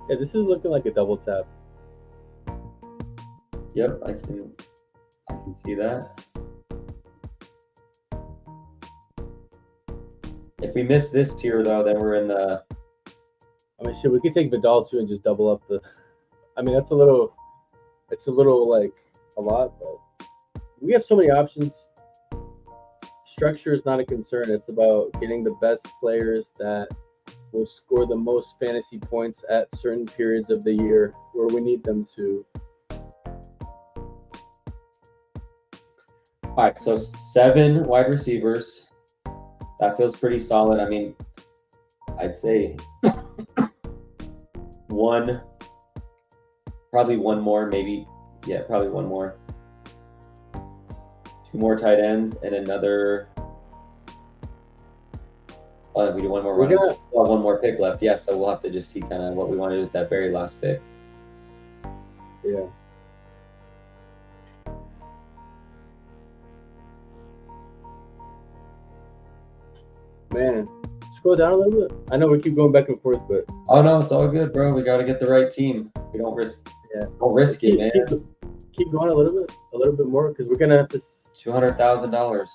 Yeah, this is looking like a double tap. Yep, I can see that. If we miss this tier though, then we're in the. I mean, shit, we could take Vidal too and just double up the. I mean, it's a little like a lot, but we have so many options. Structure is not a concern. It's about getting the best players that will score the most fantasy points at certain periods of the year where we need them to. All right, so 7 wide receivers. That feels pretty solid. I mean, I'd say probably one more, maybe. Yeah, probably one more. 2 more tight ends and another. Oh, we do one more. We'll have one more pick left. Yeah, so we'll have to just see kind of what we wanted at that very last pick. Yeah. Man, scroll down a little bit. I know we keep going back and forth, but oh no, it's all good, bro. We got to get the right team. We don't risk. Yeah, don't risk it, man. Keep going a little bit more, because we're gonna have to. $200,000.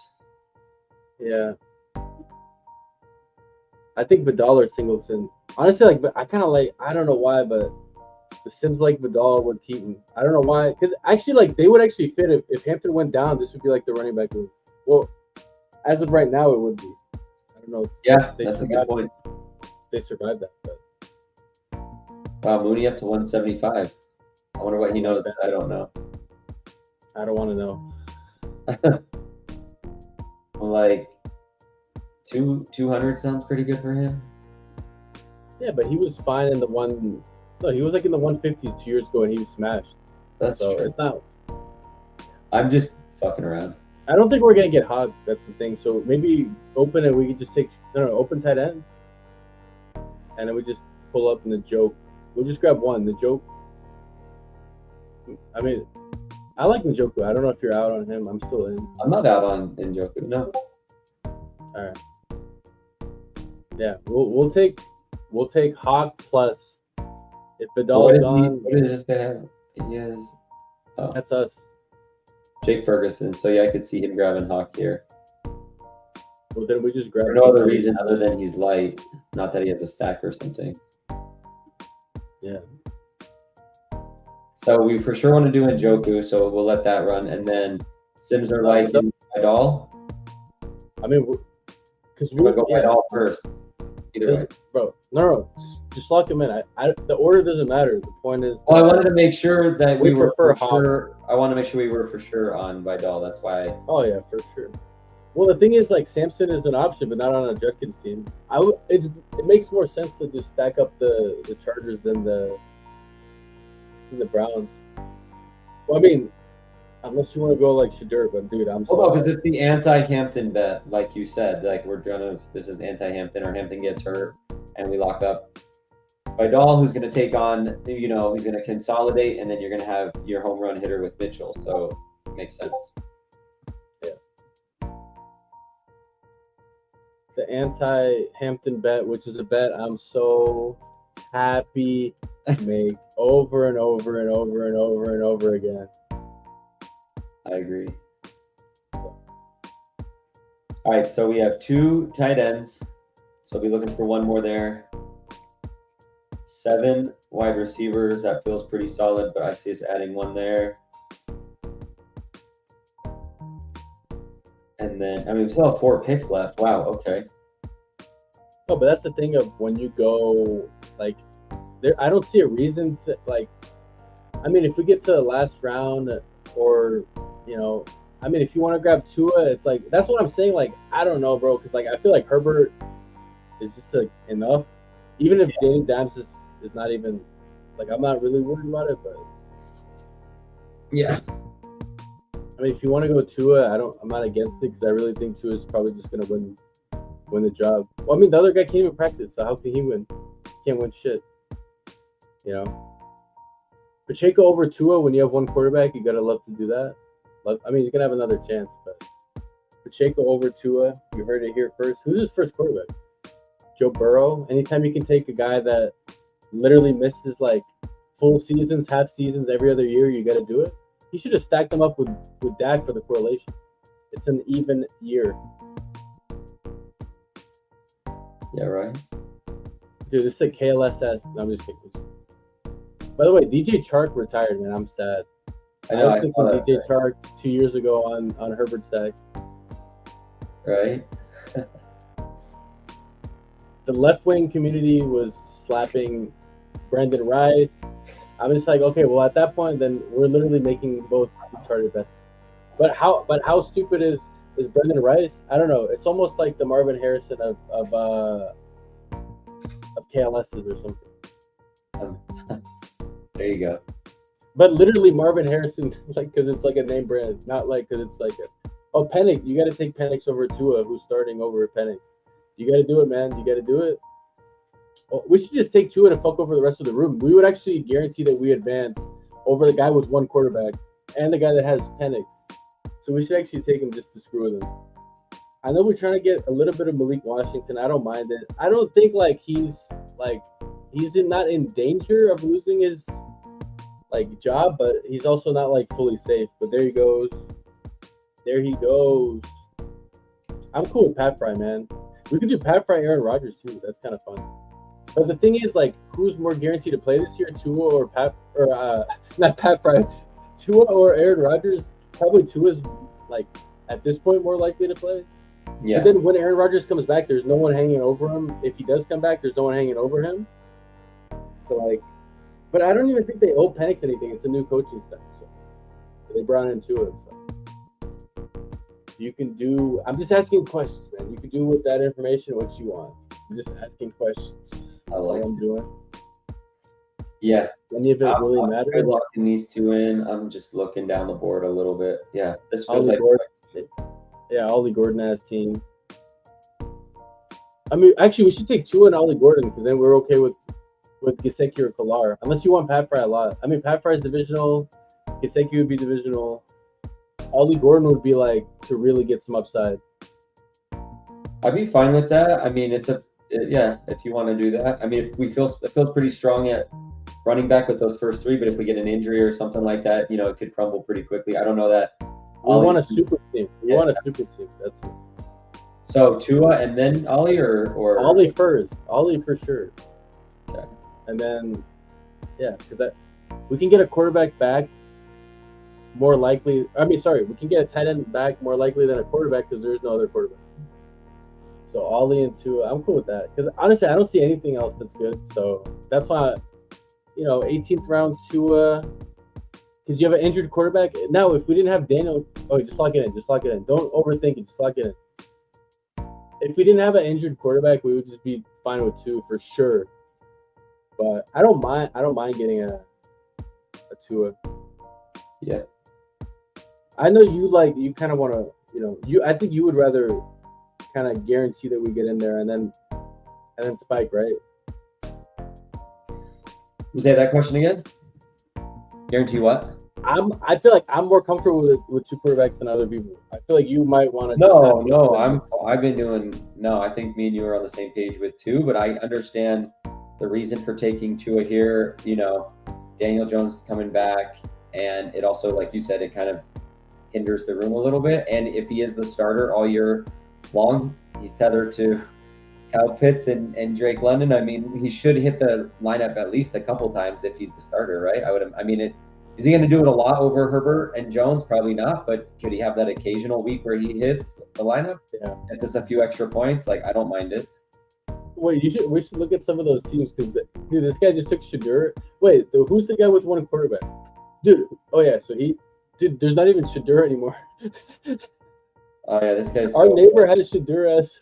Yeah. I think Vidal or Singleton. Honestly, I kind of I don't know why, but the Sims like Vidal with Keaton. I don't know why, because actually, they would actually fit if Hampton went down. This would be like the running back group. Well, as of right now, it would be. I don't know. Yeah, that's a good point. They survived that, but. Wow, Mooney up to 175. I wonder what he knows that I don't know. I don't want to know. Like 200 sounds pretty good for him. Yeah, but he was fine in the one. No, he was in the 150s 2 years ago, and he was smashed. That's true. It's not. I'm just fucking around. I don't think we're gonna get Hog. That's the thing. So maybe open and we could just take open tight end, and then we just pull up in the joke. We'll just grab one. The joke. I mean, I like Njoku. I don't know if you're out on him. I'm still in. I'm not out on Njoku. No. All right. Yeah, we'll take Hawk plus. If Vidal's gone, what is this guy have? He has. Oh, that's us. Jake Ferguson. So yeah, I could see him grabbing Hawk here. Well, then we just grab. For no other reason other than he's light. Not that he has a stack or something. Yeah. So we for sure want to do Njoku, so we'll let that run, and then Sims are like Vidal. I mean, because We're gonna go Vidal first. Either way. Bro, no, just lock him in. The order doesn't matter. The point is. Well, I wanted to make sure that we were for Hawk. sure. I want to make sure we were for sure on Vidal. That's why. Oh yeah, for sure. Well, the thing is, like, Samson is an option, but not on a Judkins team. It makes more sense to just stack up the Chargers than the Browns. Well, I mean, unless you want to go like Shadur, but dude, I'm Well, no, because it's the anti-Hampton bet, like you said. Like this is anti-Hampton, or Hampton gets hurt, and we lock up Vidal, who's going to take on, he's going to consolidate, and then you're going to have your home run hitter with Mitchell. So it makes sense. The anti-Hampton bet, which is a bet I'm so happy to make over and over and over and over and over again. I agree. All right, so we have 2 tight ends. So we'll be looking for one more there. 7 wide receivers. That feels pretty solid, but I see us adding one there. And then, we still have 4 picks left. Wow, okay. No, but that's the thing of when you go, like, I don't see a reason to, like, I mean, if we get to the last round or, if you want to grab Tua, it's like, that's what I'm saying. Like, I don't know, bro, because, like, I feel like Herbert is just, like, enough. Even if Danny Dimes is not even, like, I'm not really worried about it, but. Yeah. I mean, if you want to go Tua, I'm not against it because I really think Tua is probably just going to win the job. Well, I mean, the other guy can't even practice, so how can he win? Can't win shit. Pacheco over Tua when you have one quarterback, you got to love to do that. I mean, he's going to have another chance, but Pacheco over Tua, you heard it here first. Who's his first quarterback? Joe Burrow. Anytime you can take a guy that literally misses, like, full seasons, half seasons every other year, you got to do it. He should have stacked them up with Dak for the correlation. It's an even year. Yeah, right. Dude, this is a KLSS. No, I'm just kidding. By the way, DJ Chark retired, man. I'm sad. I know. was thinking DJ Chark 2 years ago on Herbert stacks. Right. The left wing community was slapping Brandon Rice. I'm just like, okay, well, at that point, then we're literally making both retarded bets. But how stupid is Brandon Rice? I don't know. It's almost like the Marvin Harrison of KLS's or something. There you go. But literally Marvin Harrison, like, because it's like a name brand, not like because it's like Penix. You got to take Penix over Tua, who's starting over Penix. You got to do it, man. You got to do it. Well, we should just take Tua to fuck over the rest of the room. We would actually guarantee that we advance over the guy with one quarterback and the guy that has Penix. So we should actually take him just to screw with him. I know we're trying to get a little bit of Malik Washington. I don't mind it. I don't think he's not in danger of losing his job, but he's also not fully safe. But there he goes. There he goes. I'm cool with Pat Fry, man. We could do Pat Fry, Aaron Rodgers too. That's kind of fun. But the thing is, who's more guaranteed to play this year, Tua or not Pat Fry, Tua or Aaron Rodgers? Probably Tua's at this point more likely to play. Yeah. But then when Aaron Rodgers comes back, there's no one hanging over him. If he does come back, there's no one hanging over him. So but I don't even think they owe Penix anything. It's a new coaching staff, so they brought in Tua. So you can do. I'm just asking questions, man. You can do with that information what you want. I'm just asking questions. That's all I'm doing. Yeah. Any of it really matters? Locking these 2 in. I'm just looking down the board a little bit. Yeah, this On feels the like board. Yeah, Ollie Gordon as team. I mean, actually, we should take Tua and Ollie Gordon because then we're okay with Gesicki or Kolar. Unless you want Pat Fry a lot. I mean, Pat Fry's divisional. Gesicki would be divisional. Ollie Gordon would be like to really get some upside. I'd be fine with that. I mean, if you want to do that. I mean, if it feels pretty strong at running back with those first three, but if we get an injury or something like that, it could crumble pretty quickly. I don't know that. We want a super team. We want a super team. That's it. So Tua and then Ollie or Ollie first. Ollie for sure. Okay. And then, because we can get a quarterback back more likely. We can get a tight end back more likely than a quarterback because there's no other quarterback. So Ollie and Tua, I'm cool with that. Because honestly, I don't see anything else that's good. So that's why, 18th round Tua, because you have an injured quarterback. Now, if we didn't have Daniel, just lock it in. Just lock it in. Don't overthink it. Just lock it in. If we didn't have an injured quarterback, we would just be fine with Tua for sure. But I don't mind getting a Tua. Yeah. I know you kind of want to, I think you would rather kind of guarantee that we get in there and then spike, right? Say that question again. Guarantee what? I feel like I'm more comfortable with two quarterbacks than other people. I feel like you might want to. I think me and you are on the same page with two, but I understand the reason for taking Tua here. Daniel Jones is coming back, and it also, like you said, it kind of hinders the room a little bit. And if he is the starter all year long, he's tethered to Kyle Pitts and Drake London. I mean, he should hit the lineup at least a couple times if he's the starter, right? Is he going to do it a lot over Herbert and Jones? Probably not, but could he have that occasional week where he hits the lineup? Yeah. It's just a few extra points. I don't mind it. Wait, we should look at some of those teams because, dude, this guy just took Shedeur. Wait, who's the guy with one quarterback? Dude, there's not even Shedeur anymore. Oh, yeah, this guy's Our neighbor had a Shedeur as.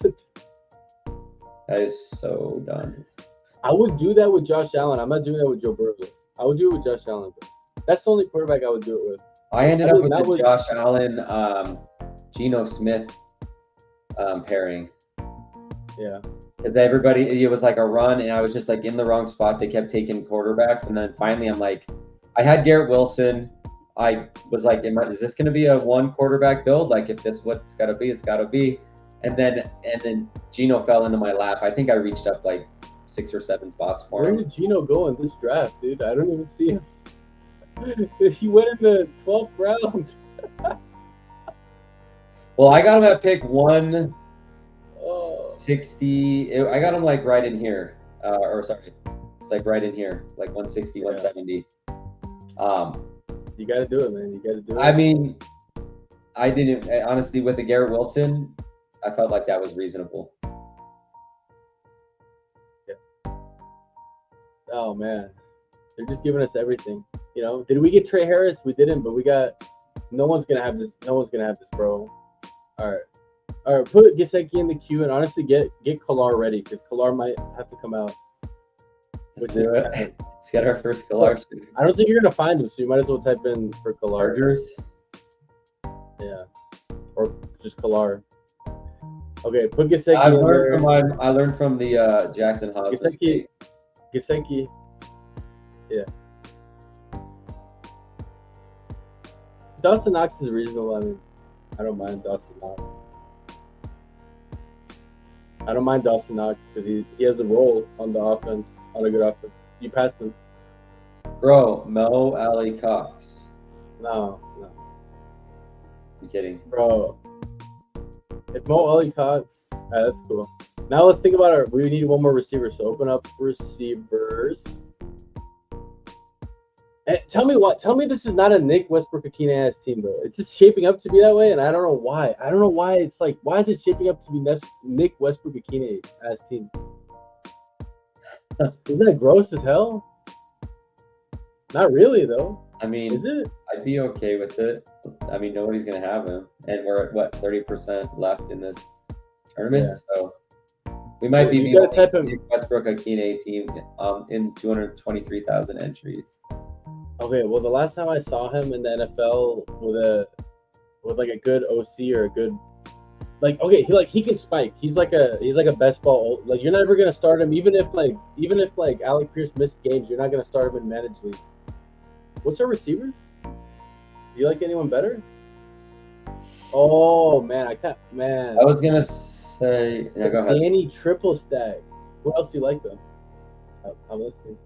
That is so dumb. I would do that with Josh Allen. I'm not doing that with Joe Burrow. I would do it with Josh Allen. That's the only quarterback I would do it with. I ended up with the Josh Allen, Geno Smith pairing. Yeah. Because it was like a run, and I was just in the wrong spot. They kept taking quarterbacks, and then finally I'm like, I had Garrett Wilson. I was like, is this going to be a one quarterback build? If that's what it's got to be, it's got to be. And then Geno fell into my lap. I think I reached up 6 or 7 spots for him. Where did Geno go in this draft, dude? I don't even see him. He went in the 12th round. Well, I got him at pick 160. I got him right in here. It's right in here, 160, 170. You got to do it, man. You got to do it. I mean, I didn't honestly with the Garrett Wilson. I felt like that was reasonable. Yeah. Oh man, they're just giving us everything. Did we get Trey Harris? We didn't, but we got. No one's gonna have this. No one's gonna have this, bro. All right. Put Gesicki in the queue and honestly get Kolar ready because Kolar might have to come out. Let's get our first Kolar. I don't think you're gonna find him, so you might as well type in for Kolar. Chargers. Yeah, or just Kolar. Okay, put Gesicki. I learned from the Jackson Hospital. Gesicki. Yeah. Dawson Knox is reasonable. I mean, I don't mind Dawson Knox. I don't mind Dawson Knox because he has a role on the offense, on a good offense. You passed him. Bro, Mo Alley Cox. No. I'm kidding. Bro. If Mo Alley Cox, that's cool. Now let's think about we need one more receiver. So open up receivers. And tell me this is not a Nick Westbrook-Akine ass team, though. It's just shaping up to be that way, and I don't know why. I don't know why it's why is it shaping up to be Nick Westbrook-Akine ass team? Isn't that gross as hell? Not really, though. I mean, is it? I'd be okay with it. I mean, nobody's going to have him. And we're at, 30% left in this tournament? Yeah. So we might be the only Westbrook-Akine team in 223,000 entries. Okay, well, the last time I saw him in the NFL with like a good OC or a good like okay, he can spike. He's like a best ball. Like you're never gonna start him even if Alec Pierce missed games. You're not gonna start him in managed league. What's our receivers? Do you like anyone better? Oh man, I can't. Man, I was gonna say, yeah, go ahead. Danny triple stack. Who else do you like though? I'm listening.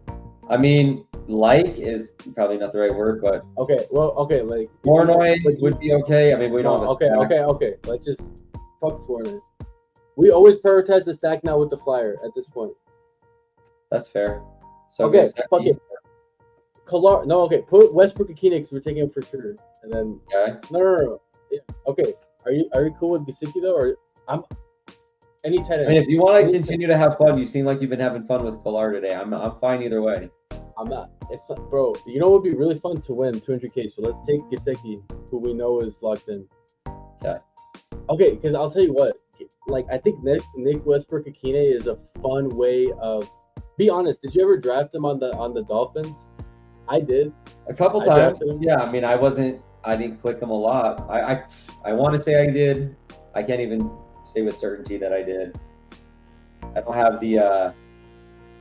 I mean, like is probably not the right word, but Okay, well, okay, like Flournoy but would be okay. I mean, we don't have a okay. Let's just fuck Flournoy. We always prioritize the stack now with the flyer at this point. That's fair. So Okay, Gesicki, fuck it. Put Westbrook Akine because we're taking him for sure. And then Okay. no. Yeah, okay. Are you cool with Gesicki though, or I'm any tight I end? mean, if you want to continue to have fun, you seem like you've been having fun with Kolar today. I'm fine either way. I'm not. It's not, bro. You know what would be really fun to win 200K. So let's take Gesicki, who we know is locked in. Okay. Okay, because I'll tell you what. Like I think Nick Westbrook Akine is a fun way of. Be honest. Did you ever draft him on the Dolphins? I did. A couple I times. drafted him. Yeah. I mean, I didn't click him a lot. I want to say I did. I can't even say with certainty that I did. I don't have the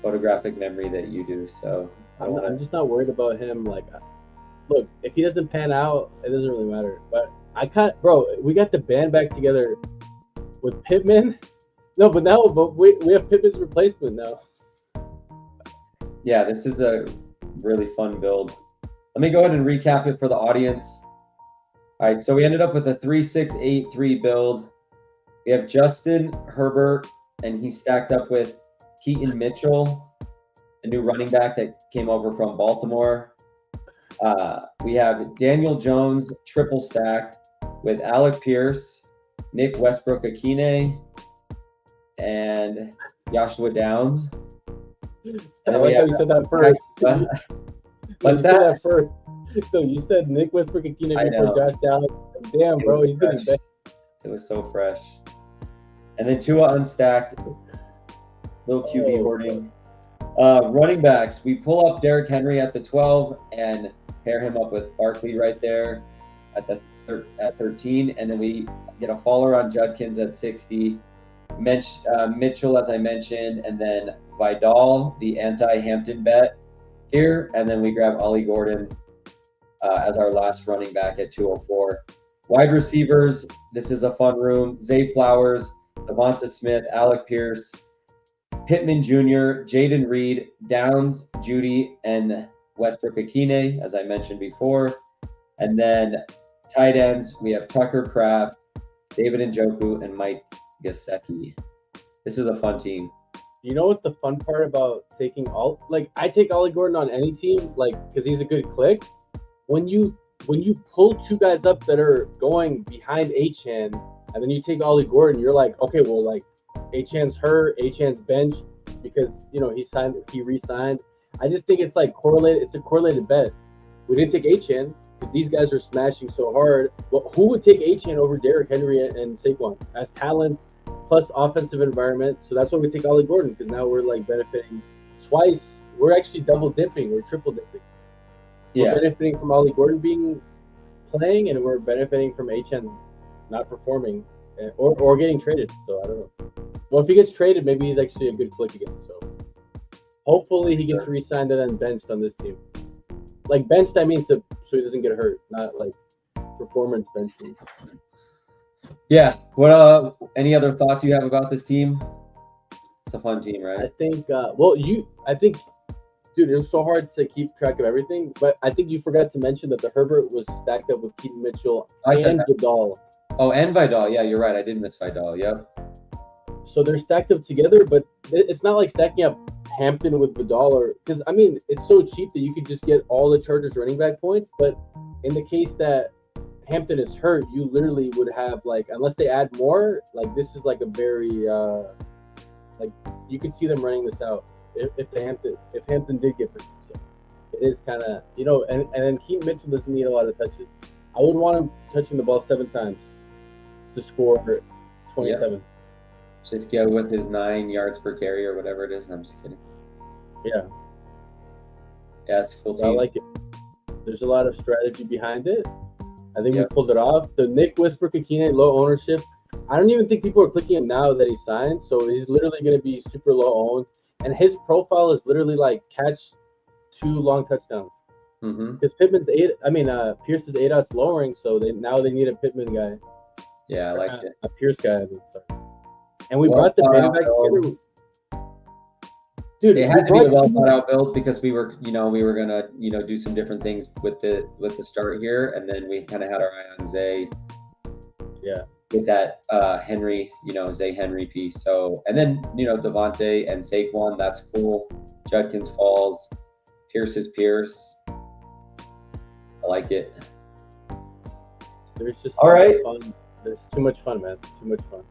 photographic memory that you do, so I'm just not worried about him. Like, look, if he doesn't pan out, it doesn't really matter. But we got the band back together with Pittman. No, but we have Pittman's replacement now. Yeah, this is a really fun build. Let me go ahead and recap it for the audience. All right, so we ended up with a 3-6-8-3 build. We have Justin Herbert, and he's stacked up with Keaton Mitchell, a new running back that came over from Baltimore. We have Daniel Jones triple stacked with Alec Pierce, Nick Westbrook Akine, and Joshua Downs. And I then we like how have you said that first. What's you said that? that first. So you said Nick Westbrook Akine I before know. Josh Downs. Damn, bro, he's getting fresh. better. It was so fresh. And then Tua unstacked. Little QB Oh, hoarding. Running backs. We pull up Derrick Henry at the 12 and pair him up with Barkley right there at 13. And then we get a faller on Judkins at 60. Mitchell, as I mentioned, and then Vidal, the anti-Hampton bet here. And then we grab Ollie Gordon as our last running back at 204. Wide receivers, this is a fun room. Zay Flowers, Devonta Smith, Alec Pierce, Pittman Jr., Jaden Reed, Downs, Judy, and Westbrook Akine, as I mentioned before. And then tight ends, we have Tucker Kraft, David Njoku, and Mike Gesicki. This is a fun team. You know what the fun part about taking I take Ollie Gordon on any team, like, because he's a good click. When you pull two guys up that are going behind Achane, and then you take Ollie Gordon, you're like, okay, well, like, Achane's hurt, Achane's bench because he re-signed. I just think it's like correlated. It's a correlated bet. We didn't take Achane because these guys are smashing so hard. Well, who would take Achane over Derrick Henry and Saquon as talents plus offensive environment? So that's why we take Ollie Gordon, because now we're like benefiting twice. We're actually double dipping. We're triple dipping. Yeah. We're benefiting from Ollie Gordon playing, and we're benefiting from Achane not performing or getting traded. So I don't know. Well, if he gets traded, maybe he's actually a good click again. So hopefully he gets re-signed and then benched on this team. Like benched, I mean, so he doesn't get hurt, not like performance benching. Yeah. What? Any other thoughts you have about this team? It's a fun team, right? I think. Dude, it was so hard to keep track of everything. But I think you forgot to mention that the Herbert was stacked up with Keaton Mitchell and Vidal. Oh, and Vidal. Yeah, you're right. I did miss Vidal. Yep. So they're stacked up together, but it's not like stacking up Hampton with Vidal, because I mean it's so cheap that you could just get all the Chargers running back points. But in the case that Hampton is hurt, you literally would have, like, unless they add more, like, this is like a very like, you could see them running this out if Hampton did get hurt. So it is kind of, and then Keaton Mitchell doesn't need a lot of touches. I would want him touching the ball 7 times to score 27. Yep. Just go with his 9 yards per carry or whatever it is. I'm just kidding. Yeah. Yeah, it's a cool So I team. like it. There's a lot of strategy behind it. I think Yep. we pulled it off. The Nick Whisper-Kikine low ownership. I don't even think people are clicking him now that he signed. So he's literally going to be super low owned, and his profile is literally like catch 2 long touchdowns. Mm-hmm. Because Pierce's 8 outs lowering, so they need a Pittman guy. Yeah, I like it. A Pierce guy. Sorry. And we Well brought the thought beta out back build. together. Dude, It we had to be a brought- well thought out build because we were gonna do some different things with the start here, and then we kind of had our eye on Zay. Yeah. With that Henry, Zay Henry piece. So, and then Devontae and Saquon, that's cool. Judkins falls. Pierce is Pierce. I like it. There's just All right. fun. There's too much fun, man. Too much fun.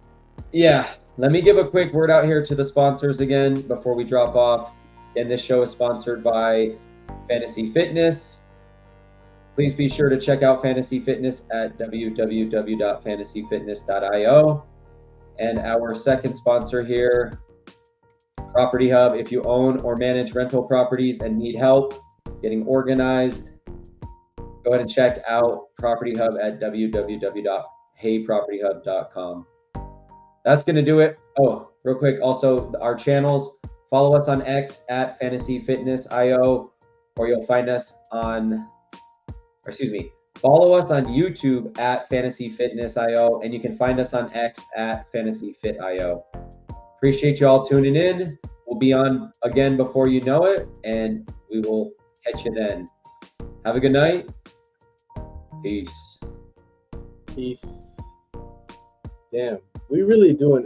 Yeah, let me give a quick word out here to the sponsors again before we drop off. And this show is sponsored by Fantasy Fitness. Please be sure to check out Fantasy Fitness at www.fantasyfitness.io. And our second sponsor here, Property Hub. If you own or manage rental properties and need help getting organized, go ahead and check out Property Hub at www.heypropertyhub.com. That's going to do it. Oh, real quick, also our channels. Follow us on X at Fantasy Fitness IO, or you'll find us on, follow us on YouTube at Fantasy Fitness IO, and you can find us on X at Fantasy Fit IO. Appreciate you all tuning in. We'll be on again before you know it, and we will catch you then. Have a good night. Peace. Peace. Damn. We really doing